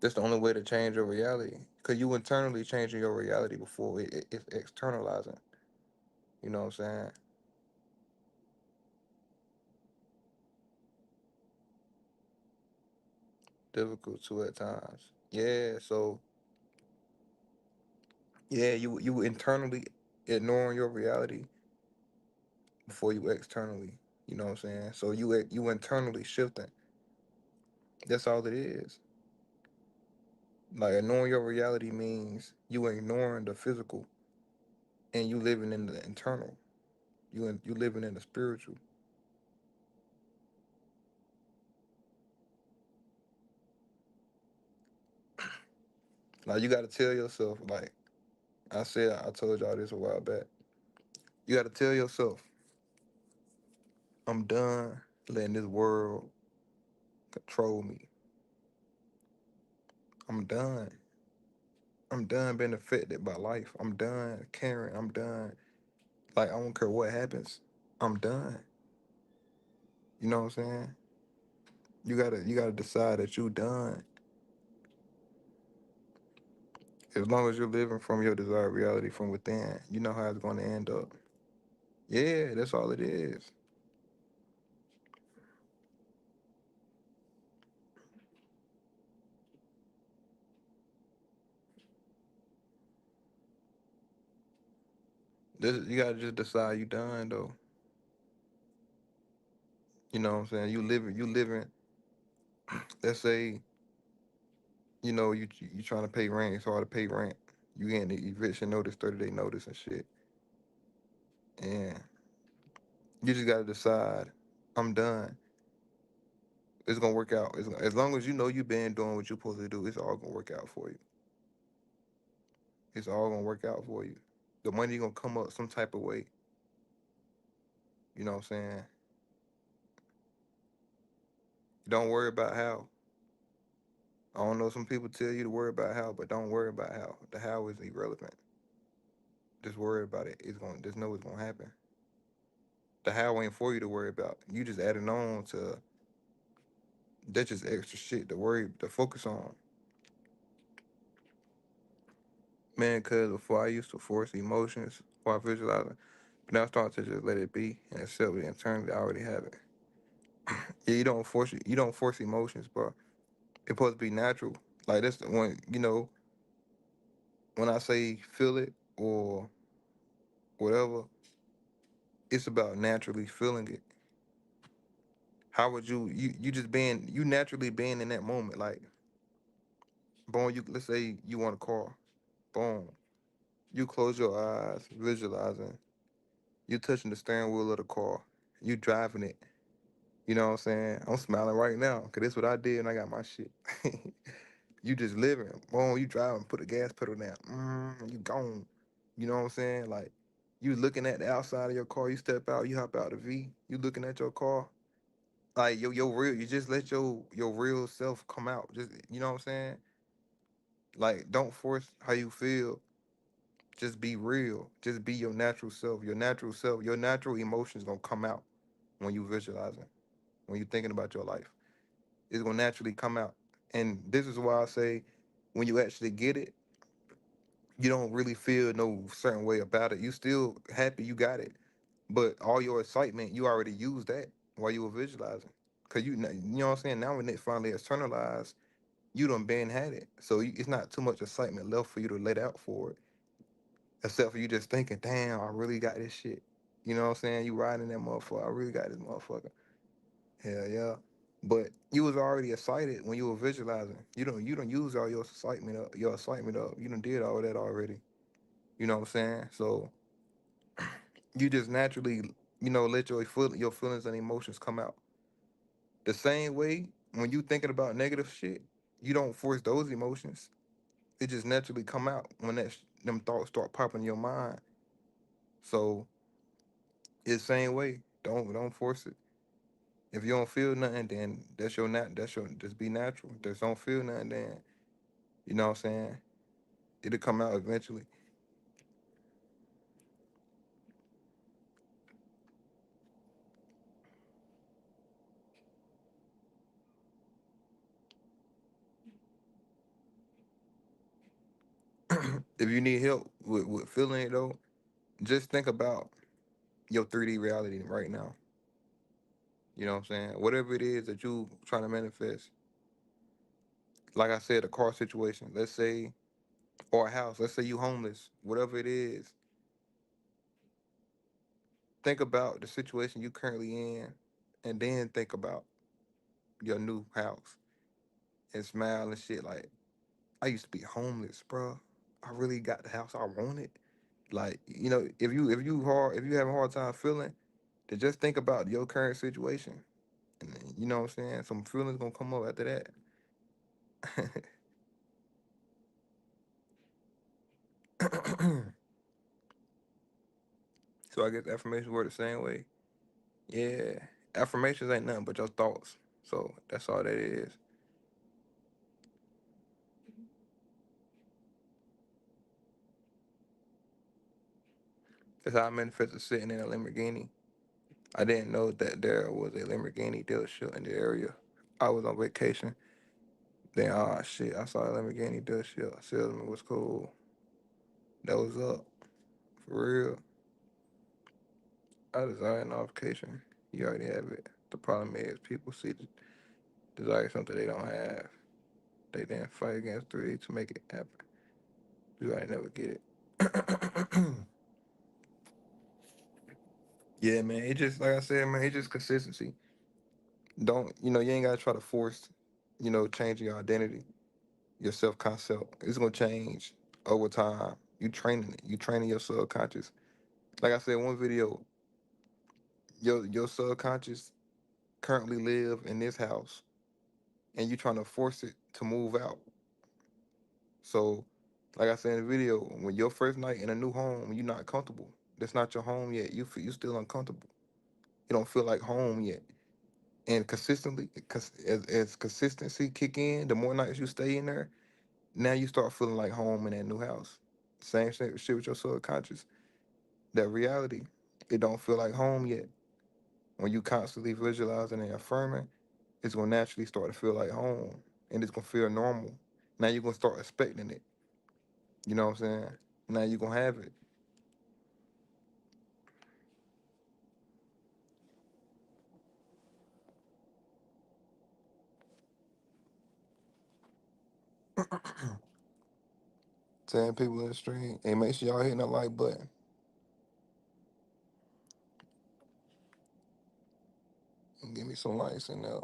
That's the only way to change your reality. Cause you internally changing your reality before it's externalizing. You know what I'm saying? Difficult too at times. Yeah, so yeah, you internally ignoring your reality before you externally. You know what I'm saying? So you internally shifting. That's all it is. Like ignoring your reality means you ignoring the physical and you living in the internal. You living in the spiritual. Like you got to tell yourself, like I told y'all this a while back. You got to tell yourself, I'm done letting this world control me. I'm done. I'm done being affected by life. I'm done caring. I'm done. Like I don't care what happens. I'm done. You know what I'm saying? You gotta decide that you done. As long as you're living from your desired reality from within, you know how it's going to end up. Yeah, that's all it is. You gotta just decide you done though. You know what I'm saying? You living. Let's say you trying to pay rent. It's hard to pay rent. You getting the eviction notice, 30-day notice and shit. And you just gotta decide. I'm done. It's gonna work out. As long as you know you've been doing what you're supposed to do, it's all gonna work out for you. It's all gonna work out for you. The money gonna come up some type of way. You know what I'm saying? Don't worry about how. I don't know. Some people tell you to worry about how, but don't worry about how. The how is irrelevant. Just worry about it. It's gonna. Just know it's gonna happen. The how ain't for you to worry about. You just adding on to. That's just extra shit to worry to focus on. Man, cause before I used to force emotions while visualizing, but now I start to just let it be and accept it internally. I already have it. Yeah, you don't force emotions, bro. It's supposed to be natural. Like that's the one. When I say feel it or whatever, it's about naturally feeling it. How would you just being you naturally being in that moment? Like, boom, let's say you want a car, boom, you close your eyes, visualizing, you touching the steering wheel of the car, you driving it. You know what I'm saying? I'm smiling right now because that's what I did and I got my shit. You just living, boom, you driving, put the gas pedal down, you gone. You know what I'm saying? Like, you looking at the outside of your car, you step out, you hop out the V, you looking at your car, like your real, you just let your real self come out. Just you know what I'm saying? Like, don't force how you feel. Just be real. Just be your natural self. Your natural self. Your natural emotions gonna come out when you visualizing. When you thinking about your life, it's gonna naturally come out. And this is why I say, when you actually get it, you don't really feel no certain way about it. You still happy you got it, but all your excitement, you already used that while you were visualizing. Cause you know what I'm saying. Now when it finally externalized, you done been had it. So it's not too much excitement left for you to let out for it, except for you just thinking, damn, I really got this shit. You know what I'm saying? You riding that motherfucker. I really got this motherfucker. Hell yeah. But you was already excited when you were visualizing. You don't use all your excitement up. You done did all that already. You know what I'm saying? So you just naturally, let your feelings and emotions come out. The same way when you thinking about negative shit, you don't force those emotions. It just naturally come out when them thoughts start popping in your mind. So it's the same way. Don't force it. If you don't feel nothing, then that's your just be natural. Just don't feel nothing, then you know what I'm saying? It'll come out eventually. If you need help with feeling it though, just think about your 3D reality right now. You know what I'm saying? Whatever it is that you trying to manifest. Like I said, a car situation, let's say, or a house, let's say you homeless, whatever it is, think about the situation you currently in and then think about your new house and smile and shit like, I used to be homeless, bro. I really got the house I wanted. Like, you know, if you having a hard time feeling, to just think about your current situation. And then, you know what I'm saying? Some feelings gonna come up after that. So I guess affirmations work the same way. Yeah. Affirmations ain't nothing but your thoughts. So that's all that is. That's how I manifested sitting in a Lamborghini. I didn't know that there was a Lamborghini dealership in the area. I was on vacation. Then, oh shit, I saw a Lamborghini dealership. Salesman was cool. That was up. For real. I desire a notification. You already have it. The problem is people desire something they don't have. They then fight against 3D to make it happen. You already never get it. Yeah, man. It just like I said, man. It's just consistency. Don't you ain't gotta try to force, changing your identity, your self concept. It's gonna change over time. You training it. You training your subconscious. Like I said, one video, your subconscious currently live in this house, and you trying to force it to move out. So, like I said in the video, when your first night in a new home, you're not comfortable. That's not your home yet. You still uncomfortable. You don't feel like home yet. And consistently, as consistency kick in, the more nights you stay in there, now you start feeling like home in that new house. Same shit with your subconscious. That reality, it don't feel like home yet. When you constantly visualizing and affirming, it's gonna naturally start to feel like home, and it's gonna feel normal. Now you're gonna start expecting it. You know what I'm saying? Now you're gonna have it. Telling people in the street, hey, make sure y'all hitting that like button and give me some likes in there.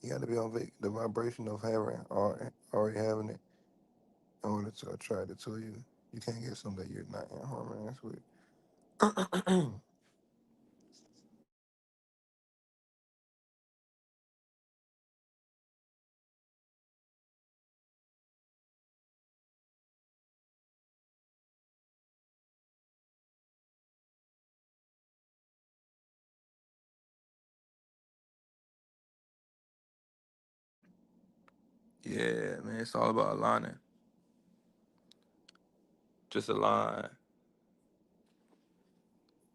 You got to be on the vibration of having or already having it in order to attract it to you. You can't get something that you're not in harmony with. Yeah, man, it's all about aligning. Just align.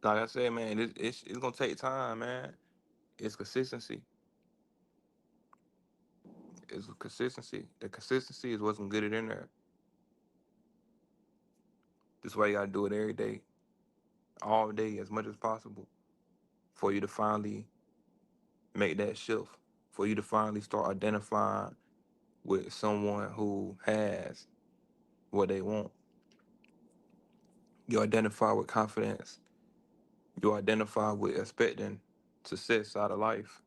Like I said, man, it's gonna take time, man. It's consistency. It's consistency. The consistency is what's gonna get it in there. That's why you gotta do it every day, all day, as much as possible, for you to finally make that shift. For you to finally start identifying with someone who has what they want. You identify with confidence. You identify with expecting. success out of life.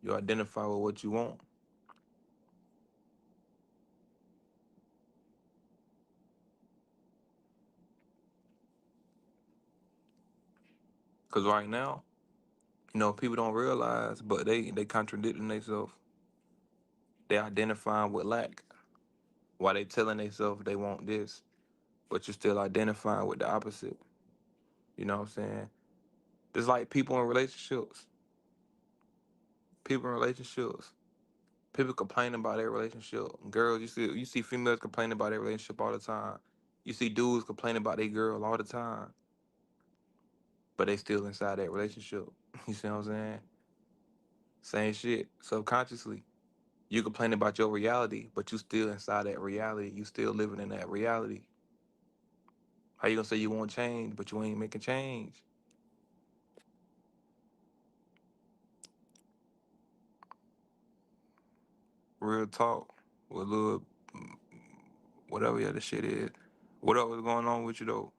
You identify with what you want. Cause right now, people don't realize, but they contradicting themselves. They identifying with lack. While they telling themselves they want this, but you're still identifying with the opposite. You know what I'm saying? It's like people in relationships. People in relationships. People complaining about their relationship. Girls, you see females complaining about their relationship all the time. You see dudes complaining about their girl all the time, but they still inside that relationship. You see what I'm saying? Same shit. Subconsciously. You complaining about your reality, but you still inside that reality. You still living in that reality. How you gonna say you want change, but you ain't making change? Real talk. With a little whatever the other shit is. What else was going on with you though?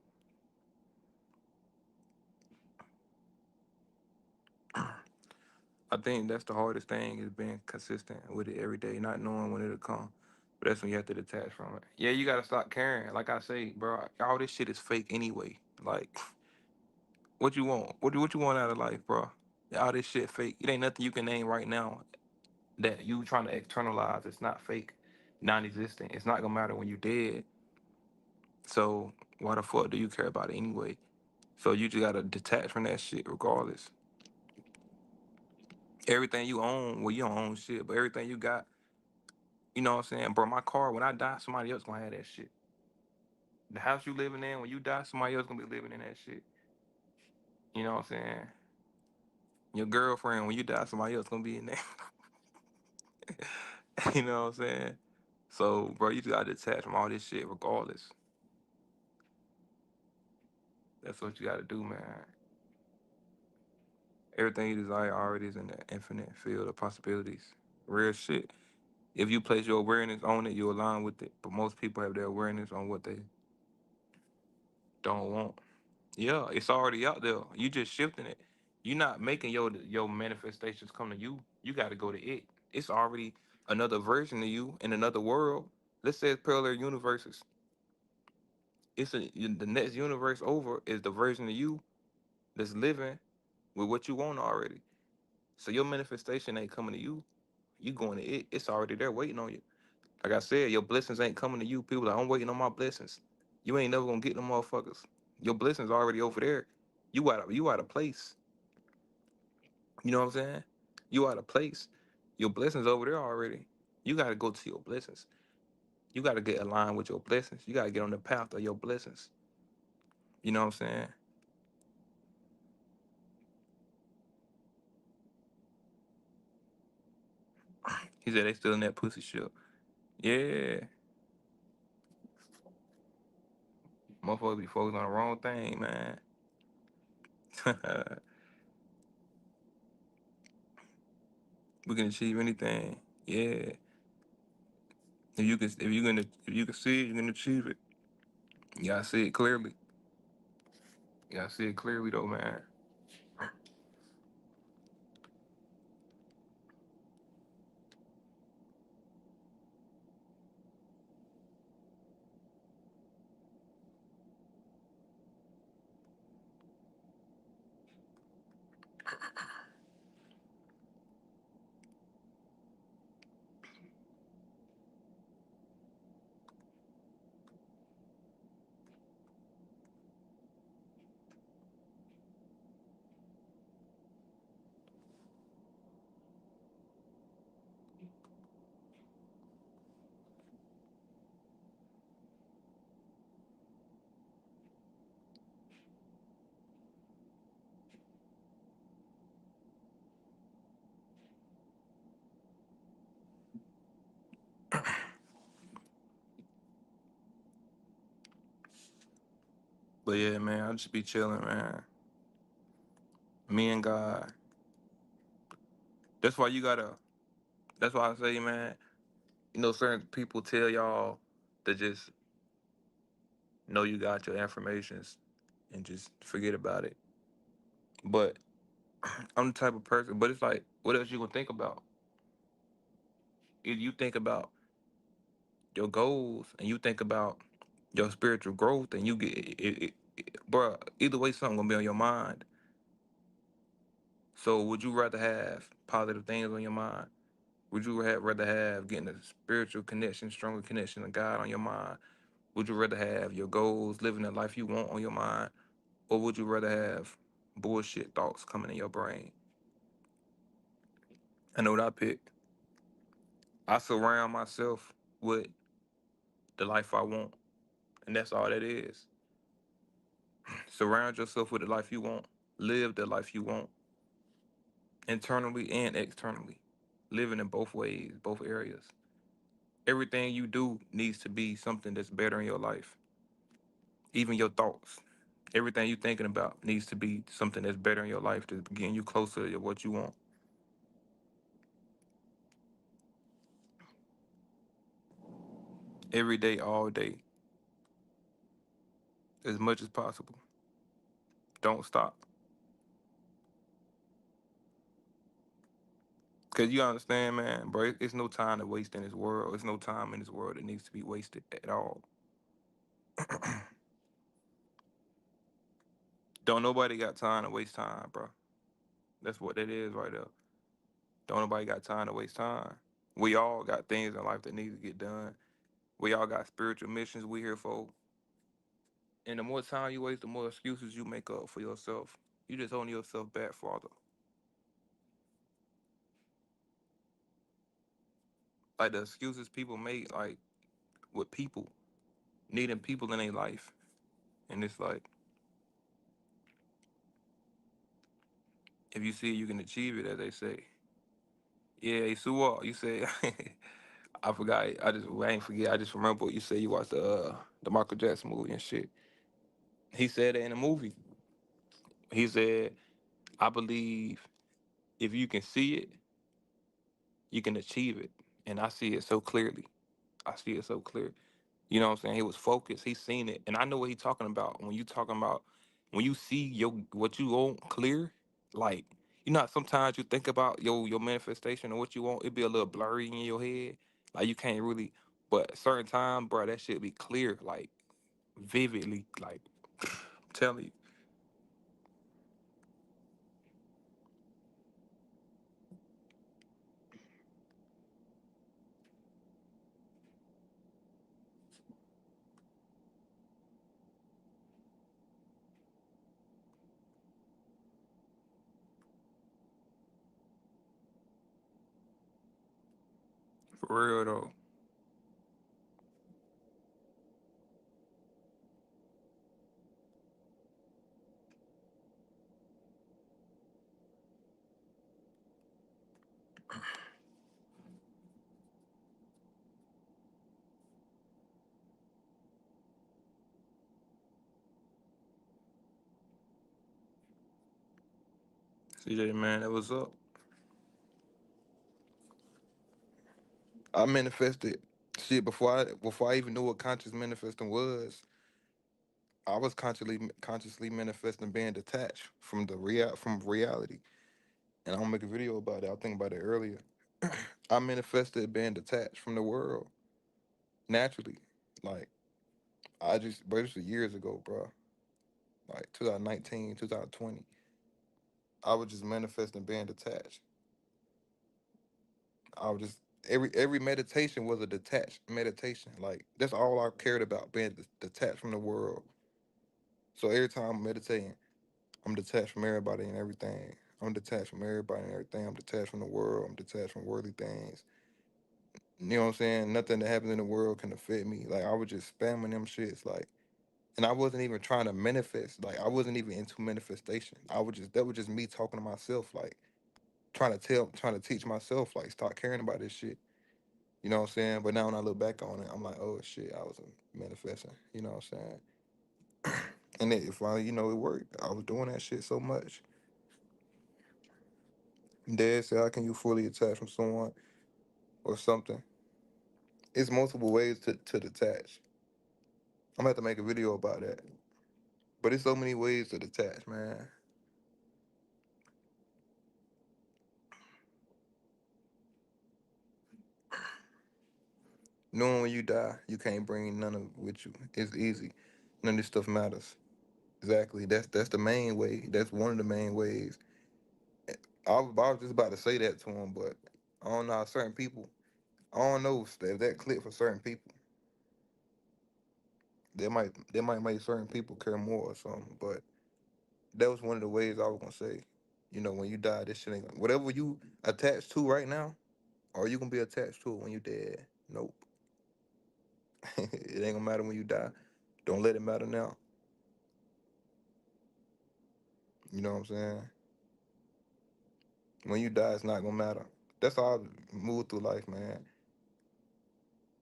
I think that's the hardest thing is being consistent with it every day, not knowing when it'll come. But that's when you have to detach from it. Yeah, you gotta stop caring. Like I say, bro, all this shit is fake anyway. Like, what you want? What you want out of life, bro? All this shit fake. It ain't nothing you can name right now that you trying to externalize. It's not fake, non-existent. It's not gonna matter when you dead. So why the fuck do you care about it anyway? So you just gotta detach from that shit regardless. Everything you own, well, you don't own shit, but everything you got, you know what I'm saying? Bro, my car, when I die, somebody else gonna have that shit. The house you living in, when you die, somebody else gonna be living in that shit. You know what I'm saying? Your girlfriend, when you die, somebody else gonna be in there. You know what I'm saying? So, bro, you just gotta detach from all this shit regardless. That's what you gotta do, man. Everything you desire already is in the infinite field of possibilities. Real shit. If you place your awareness on it, you align with it. But most people have their awareness on what they don't want. Yeah, it's already out there. You just shifting it. You're not making your manifestations come to you. You got to go to it. It's already another version of you in another world. Let's say it's parallel universes. The next universe over is the version of you that's living with what you want already. So your manifestation ain't coming to you. You going to it. It's already there waiting on you. Like I said, your blessings ain't coming to you. People like, I'm waiting on my blessings. You ain't never gonna get them motherfuckers. Your blessings already over there. You out of place. You know what I'm saying? You out of place. Your blessings over there already. You gotta go to your blessings. You gotta get aligned with your blessings. You gotta get on the path of your blessings. You know what I'm saying? He said they still in that pussy shit. Yeah. Motherfuckers be focused on the wrong thing, man. We can achieve anything. Yeah. If you can see it, you can achieve it. You gotta see it clearly. You gotta see it clearly though, man. But yeah, man, I just be chilling, man. Me and God. That's why you gotta. That's why I say, man. Certain people tell y'all to just know you got your informations and just forget about it. But I'm the type of person, but it's like, what else you gonna think about? If you think about your goals and you think about your spiritual growth, and you get bruh, either way, something gonna be on your mind. So, would you rather have positive things on your mind? Would you rather have getting a spiritual connection, stronger connection to God on your mind? Would you rather have your goals, living the life you want on your mind? Or would you rather have bullshit thoughts coming in your brain? I know what I picked. I surround myself with the life I want, and that's all that is. Surround yourself with the life you want. Live the life you want, internally and externally. Living in both ways, both areas. Everything you do needs to be something that's better in your life. Even your thoughts. Everything you're thinking about needs to be something that's better in your life, to getting you closer to what you want. Every day, all day, as much as possible. Don't stop. Cause you understand, man, bro. It's no time to waste in this world. It's no time in this world that needs to be wasted at all. Don't nobody got time to waste time, bro. That's what that is right there. Don't nobody got time to waste time. We all got things in life that need to get done. We all got spiritual missions we here for. And the more time you waste, the more excuses you make up for yourself. You just holding yourself back farther. Like the excuses people make, like with people, needing people in their life. And it's like, if you see it, you can achieve it, as they say. Yeah, hey, Suwa, you said, I forgot. I ain't forget. I just remember what you said. You watched the Michael Jackson movie and shit. He said it in the movie. He said, I believe if you can see it, you can achieve it. And I see it so clearly. I see it so clear. You know what I'm saying? He was focused. He seen it. And I know what he talking about. When you talking about, when you see what you want clear, like, you know how sometimes you think about your manifestation or what you want, it be a little blurry in your head. Like you can't really, but certain time, bro, that shit be clear, like vividly, like I'm telling you. For real though. CJ, man, that was up. I manifested shit before I even knew what conscious manifesting was. I was consciously manifesting being detached from from reality. And I'm gonna make a video about it. I think about it earlier. I manifested being detached from the world naturally. Like bro, this was years ago, bro. Like 2019, 2020. I was just manifesting being detached. I was just every meditation was a detached meditation. Like that's all I cared about, being detached from the world. So every time I'm meditating, I'm detached from everybody and everything. I'm detached from everybody and everything. I'm detached from the world. I'm detached from worldly things. You know what I'm saying? Nothing that happens in the world can affect me. Like I was just spamming them shits. Like, and I wasn't even trying to manifest. Like I wasn't even into manifestation. I was just that was just me talking to myself. Like trying to teach myself. Like start caring about this shit. You know what I'm saying? But now when I look back on it, I'm like, oh shit, I was manifesting. You know what I'm saying? And it finally, it worked. I was doing that shit so much. Dad said, how can you fully attach from someone or something? It's multiple ways to detach. I'm gonna have to make a video about that. But it's so many ways to detach, man. Knowing when you die, you can't bring none of it with you. It's easy. None of this stuff matters. Exactly. That's the main way. That's one of the main ways. I was just about to say that to him, but I don't know how certain people. I don't know if that clip for certain people. They might make certain people care more or something. But that was one of the ways I was gonna say. When you die, this shit ain't whatever you attached to right now. Are you gonna be attached to it when you dead? Nope. It ain't gonna matter when you die. Don't let it matter now. You know what I'm saying? When you die, it's not gonna matter. That's how I move through life, man.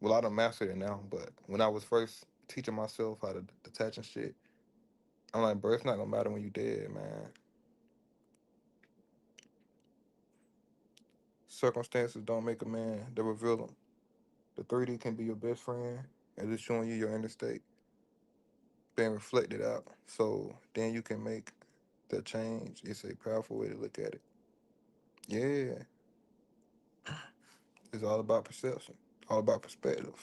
Well, I don't master it now, but when I was first teaching myself how to detach and shit, I'm like, bro, it's not gonna matter when you dead, man. Circumstances don't make a man; they reveal them. The 3D can be your best friend, and it's showing you your inner state being reflected out. So then you can make the change. It's a powerful way to look at it. Yeah, it's all about perception, all about perspective.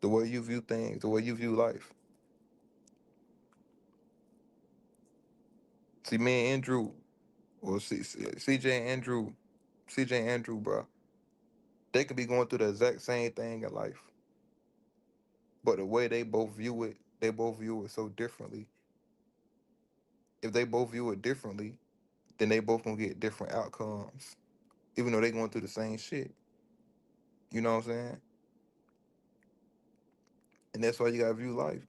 The way you view things, the way you view life. See, me and Andrew, or CJ and CJ and Andrew, bro, they could be going through the exact same thing in life, but the way they both view it so differently. If they both view it differently, then they both gonna get different outcomes, even though they going through the same shit. You know what I'm saying? And that's why you gotta view life.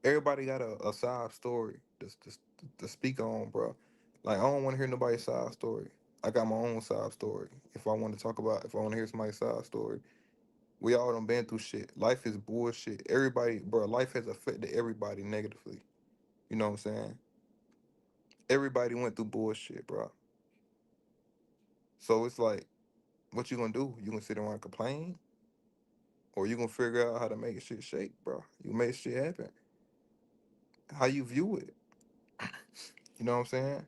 Everybody got a side story to speak on, bro. Like I don't want to hear nobody's side story. I got my own side story. If I want to hear somebody's side story, we all done been through shit. Life is bullshit. Everybody, bro, life has affected everybody negatively. You know what I'm saying? Everybody went through bullshit, bro. So it's like, what you gonna do? You gonna sit around and complain? Or you gonna figure out how to make shit shake, bro? You make shit happen. How you view it. You know what I'm saying?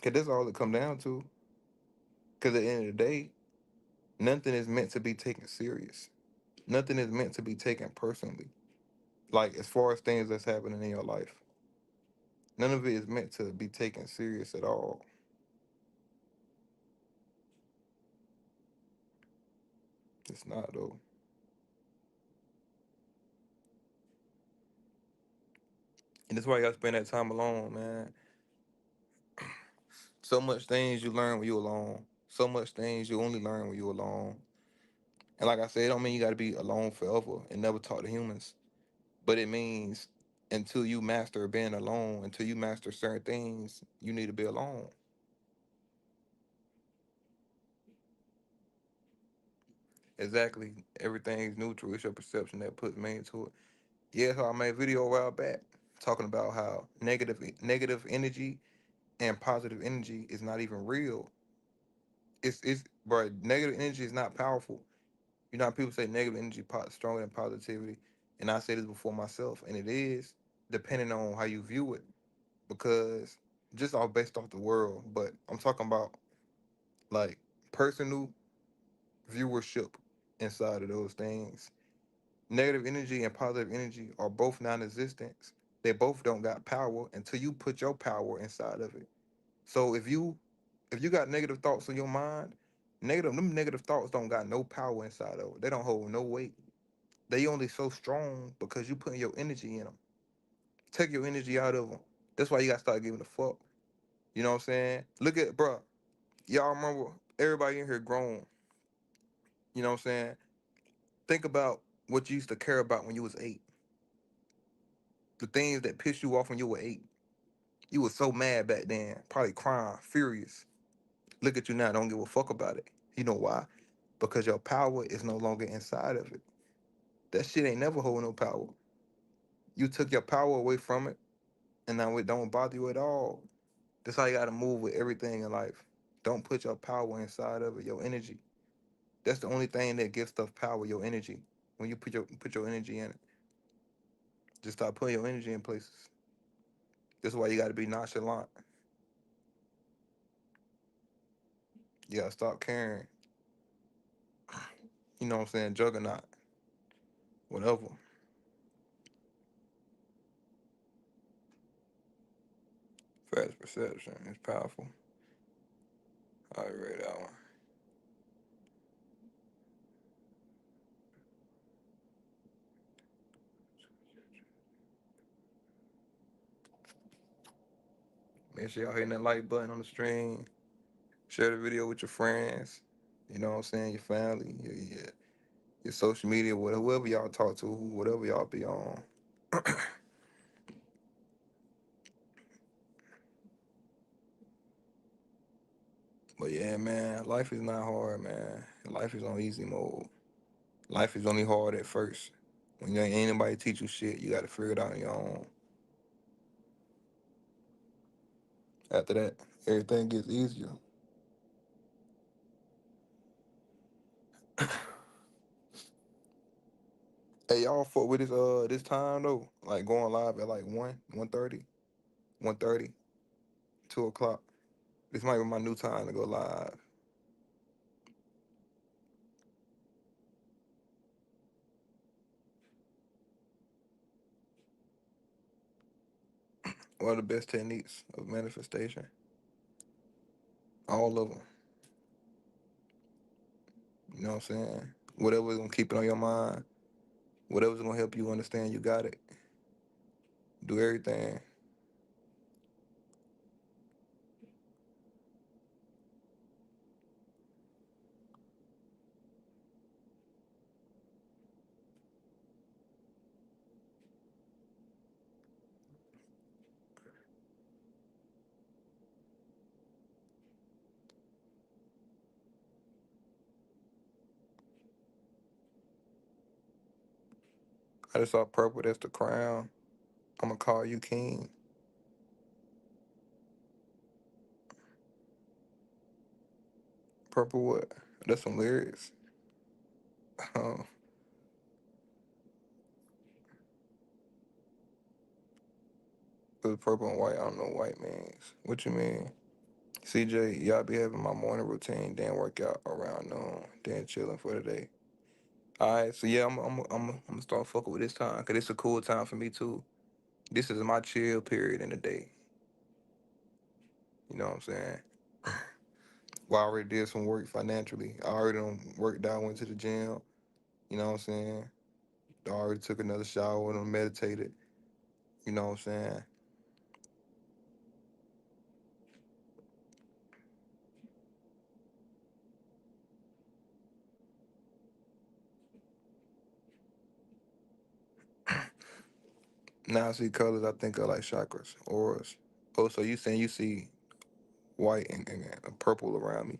Cause that's all it come down to. Cause at the end of the day, nothing is meant to be taken serious. Nothing is meant to be taken personally. Like as far as things that's happening in your life. None of it is meant to be taken serious at all. It's not though. And that's why you gotta spend that time alone, man. So much things you learn when you alone. So much things you only learn when you alone. And like I said, it don't mean you gotta be alone forever and never talk to humans. But it means until you master being alone, until you master certain things, you need to be alone. Exactly. Everything's neutral. It's your perception that puts me into it. Yeah, so I made a video a while back talking about how negative energy and positive energy is not even real. It's bro, negative energy is not powerful. You know how people say negative energy stronger than positivity, and I said this before myself, and it is depending on how you view it, because just all based off the world. But I'm talking about like personal viewership inside of those things. Negative energy and positive energy are both non-existent. They both don't got power until you put your power inside of it. So if you got negative thoughts in your mind, negative thoughts don't got no power inside of it. They don't hold no weight. They only so strong because you putting your energy in them. Take your energy out of them. That's why you gotta start giving a fuck. You know what I'm saying? Look at, bruh. Y'all remember everybody in here grown. You know what I'm saying? Think about what you used to care about when you was 8. The things that pissed you off when you were 8. You was so mad back then, probably crying, furious. Look at you now, don't give a fuck about it. You know why? Because your power is no longer inside of it. That shit ain't never hold no power. You took your power away from it, and now it don't bother you at all. That's how you gotta move with everything in life. Don't put your power inside of it, your energy. That's the only thing that gives stuff power, your energy. When you put your energy in it, just start putting your energy in places. That's why you gotta be nonchalant. You gotta stop caring. you know what I'm saying, juggernaut, whatever. Fast perception is powerful. I read that one. Make sure y'all hitting that like button on the stream. Share the video with your friends. You know what I'm saying? Your family, your social media, whoever y'all talk to, whatever y'all be on. But yeah, man, life is not hard, man. Life is on easy mode. Life is only hard at first. When you ain't anybody teach you shit, you got to figure it out on your own. After that, everything gets easier. Hey, y'all fuck with this time though? Like going live at like 1:30, 1:30, 2 o'clock. This might be my new time to go live. What are the best techniques of manifestation? All of them. You know what I'm saying? Whatever's gonna keep it on your mind, whatever's gonna help you understand you got it. Do everything. I just saw purple, that's the crown. I'ma call you king. Purple what? That's some lyrics. Um, it was purple and white. I don't know what white means. What you mean? CJ, y'all be having my morning routine, then work out around noon, then chilling for the day. All right, so yeah, I'm gonna start fucking with this time, cause it's a cool time for me too. This is my chill period in the day. You know what I'm saying? Well, I already did some work financially. I already done worked out, went to the gym. You know what I'm saying? I already took another shower and meditated. You know what I'm saying? Now I see colors, I think of like chakras, auras. Oh, so you saying you see white and purple around me.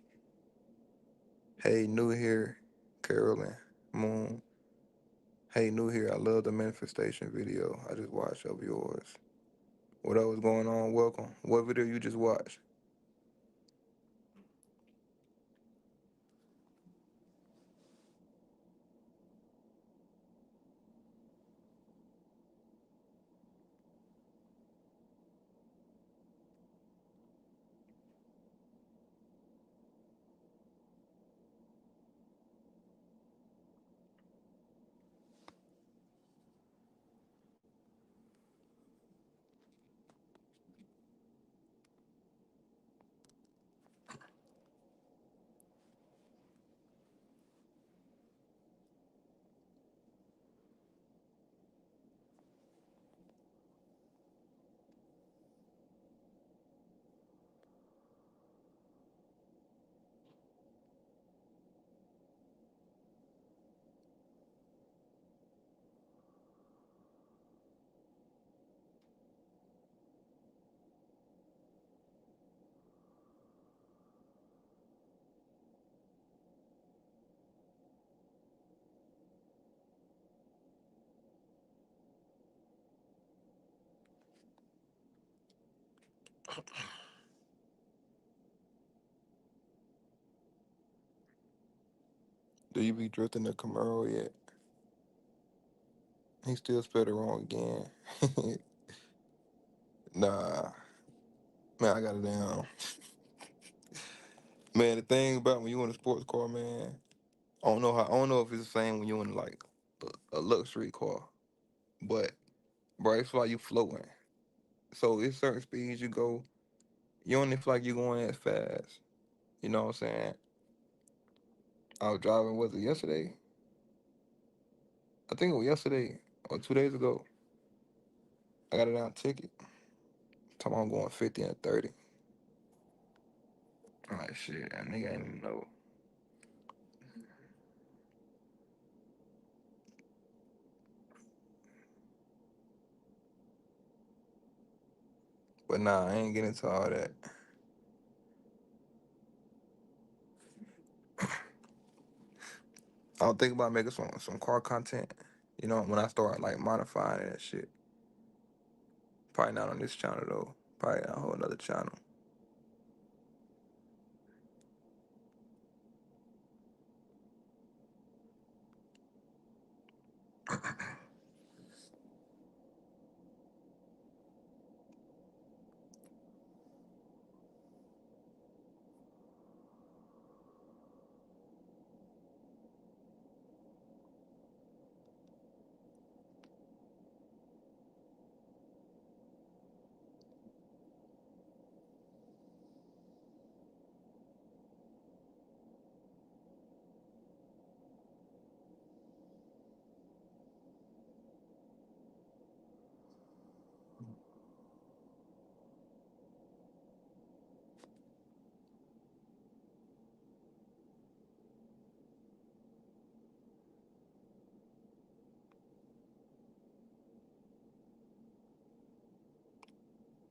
Hey, new here, Carolyn, Moon. Hey, new here. I love the manifestation video I just watched of yours. What else going on? Welcome. What video you just watched? Do you be drifting the Camaro yet? He still spelled it wrong again. Nah, man, I got it down. Man, the thing about when you in a sports car, man, I don't know if it's the same when you're in like a luxury car, but bro, it's like you floating. So it's certain speeds you go. You don't feel like you're going as fast. You know what I'm saying? I was driving. Was it yesterday? I think it was yesterday or 2 days ago. I got a down ticket. Talking about I'm going 50 and 30. I'm like shit, that nigga ain't even know. But nah, I ain't getting into all that. I don't think about making some car content. You know, when I start like modifying it and shit. Probably not on this channel though. Probably on a whole another channel.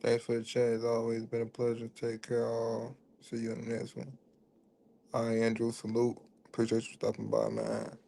Thanks for the chat. It's always been a pleasure. Take care, all. See you in the next one. I Andrew. Salute. Appreciate you stopping by, man.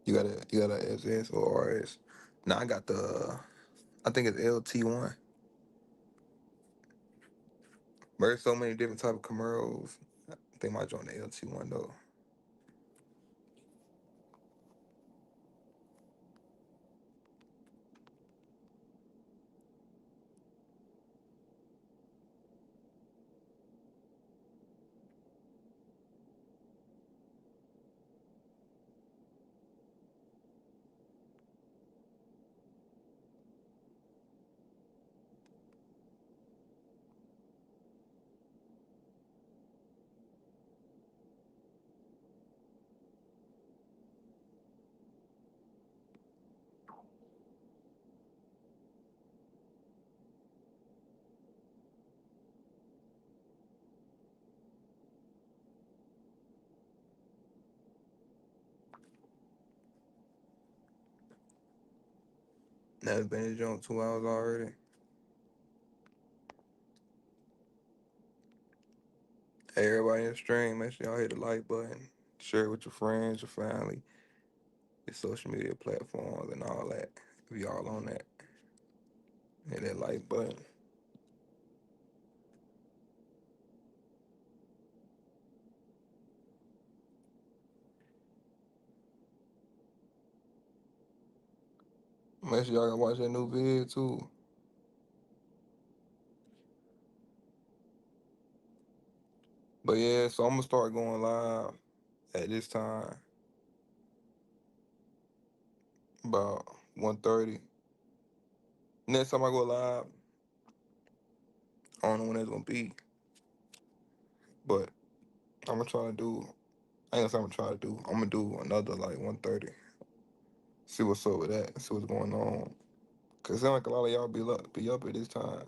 You got a SS or RS. Nah, I got the. I think it's LT1. There's so many different type of Camaros. I think I might join the LT1 though. Now it's been on 2 hours already. Hey, everybody in the stream, make sure y'all hit the like button. Share it with your friends, your family, your social media platforms, and all that. If y'all on that, hit that like button. Make sure y'all can watch that new vid too. But yeah, so I'm gonna start going live at this time, about 1:30. Next time I go live, I don't know when it's gonna be, but I'm gonna try to do. I ain't gonna say I'm gonna try to do. I'm gonna do another like 1:30. See what's up with that. See what's going on. Cause it sound like a lot of y'all be up at this time.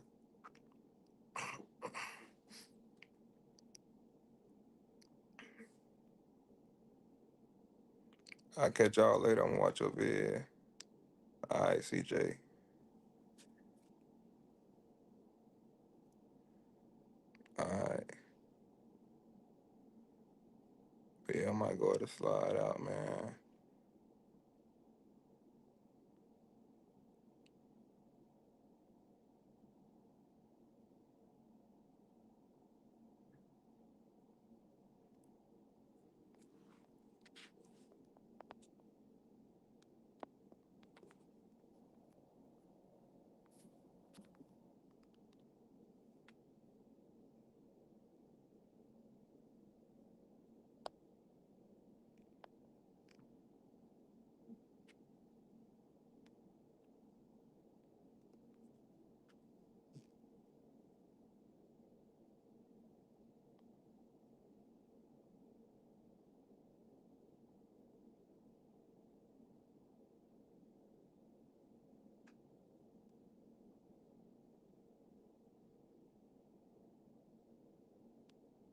I'll catch y'all later. I'm gonna watch your vid. All right, CJ. All right. But yeah, I might go to slide out, man.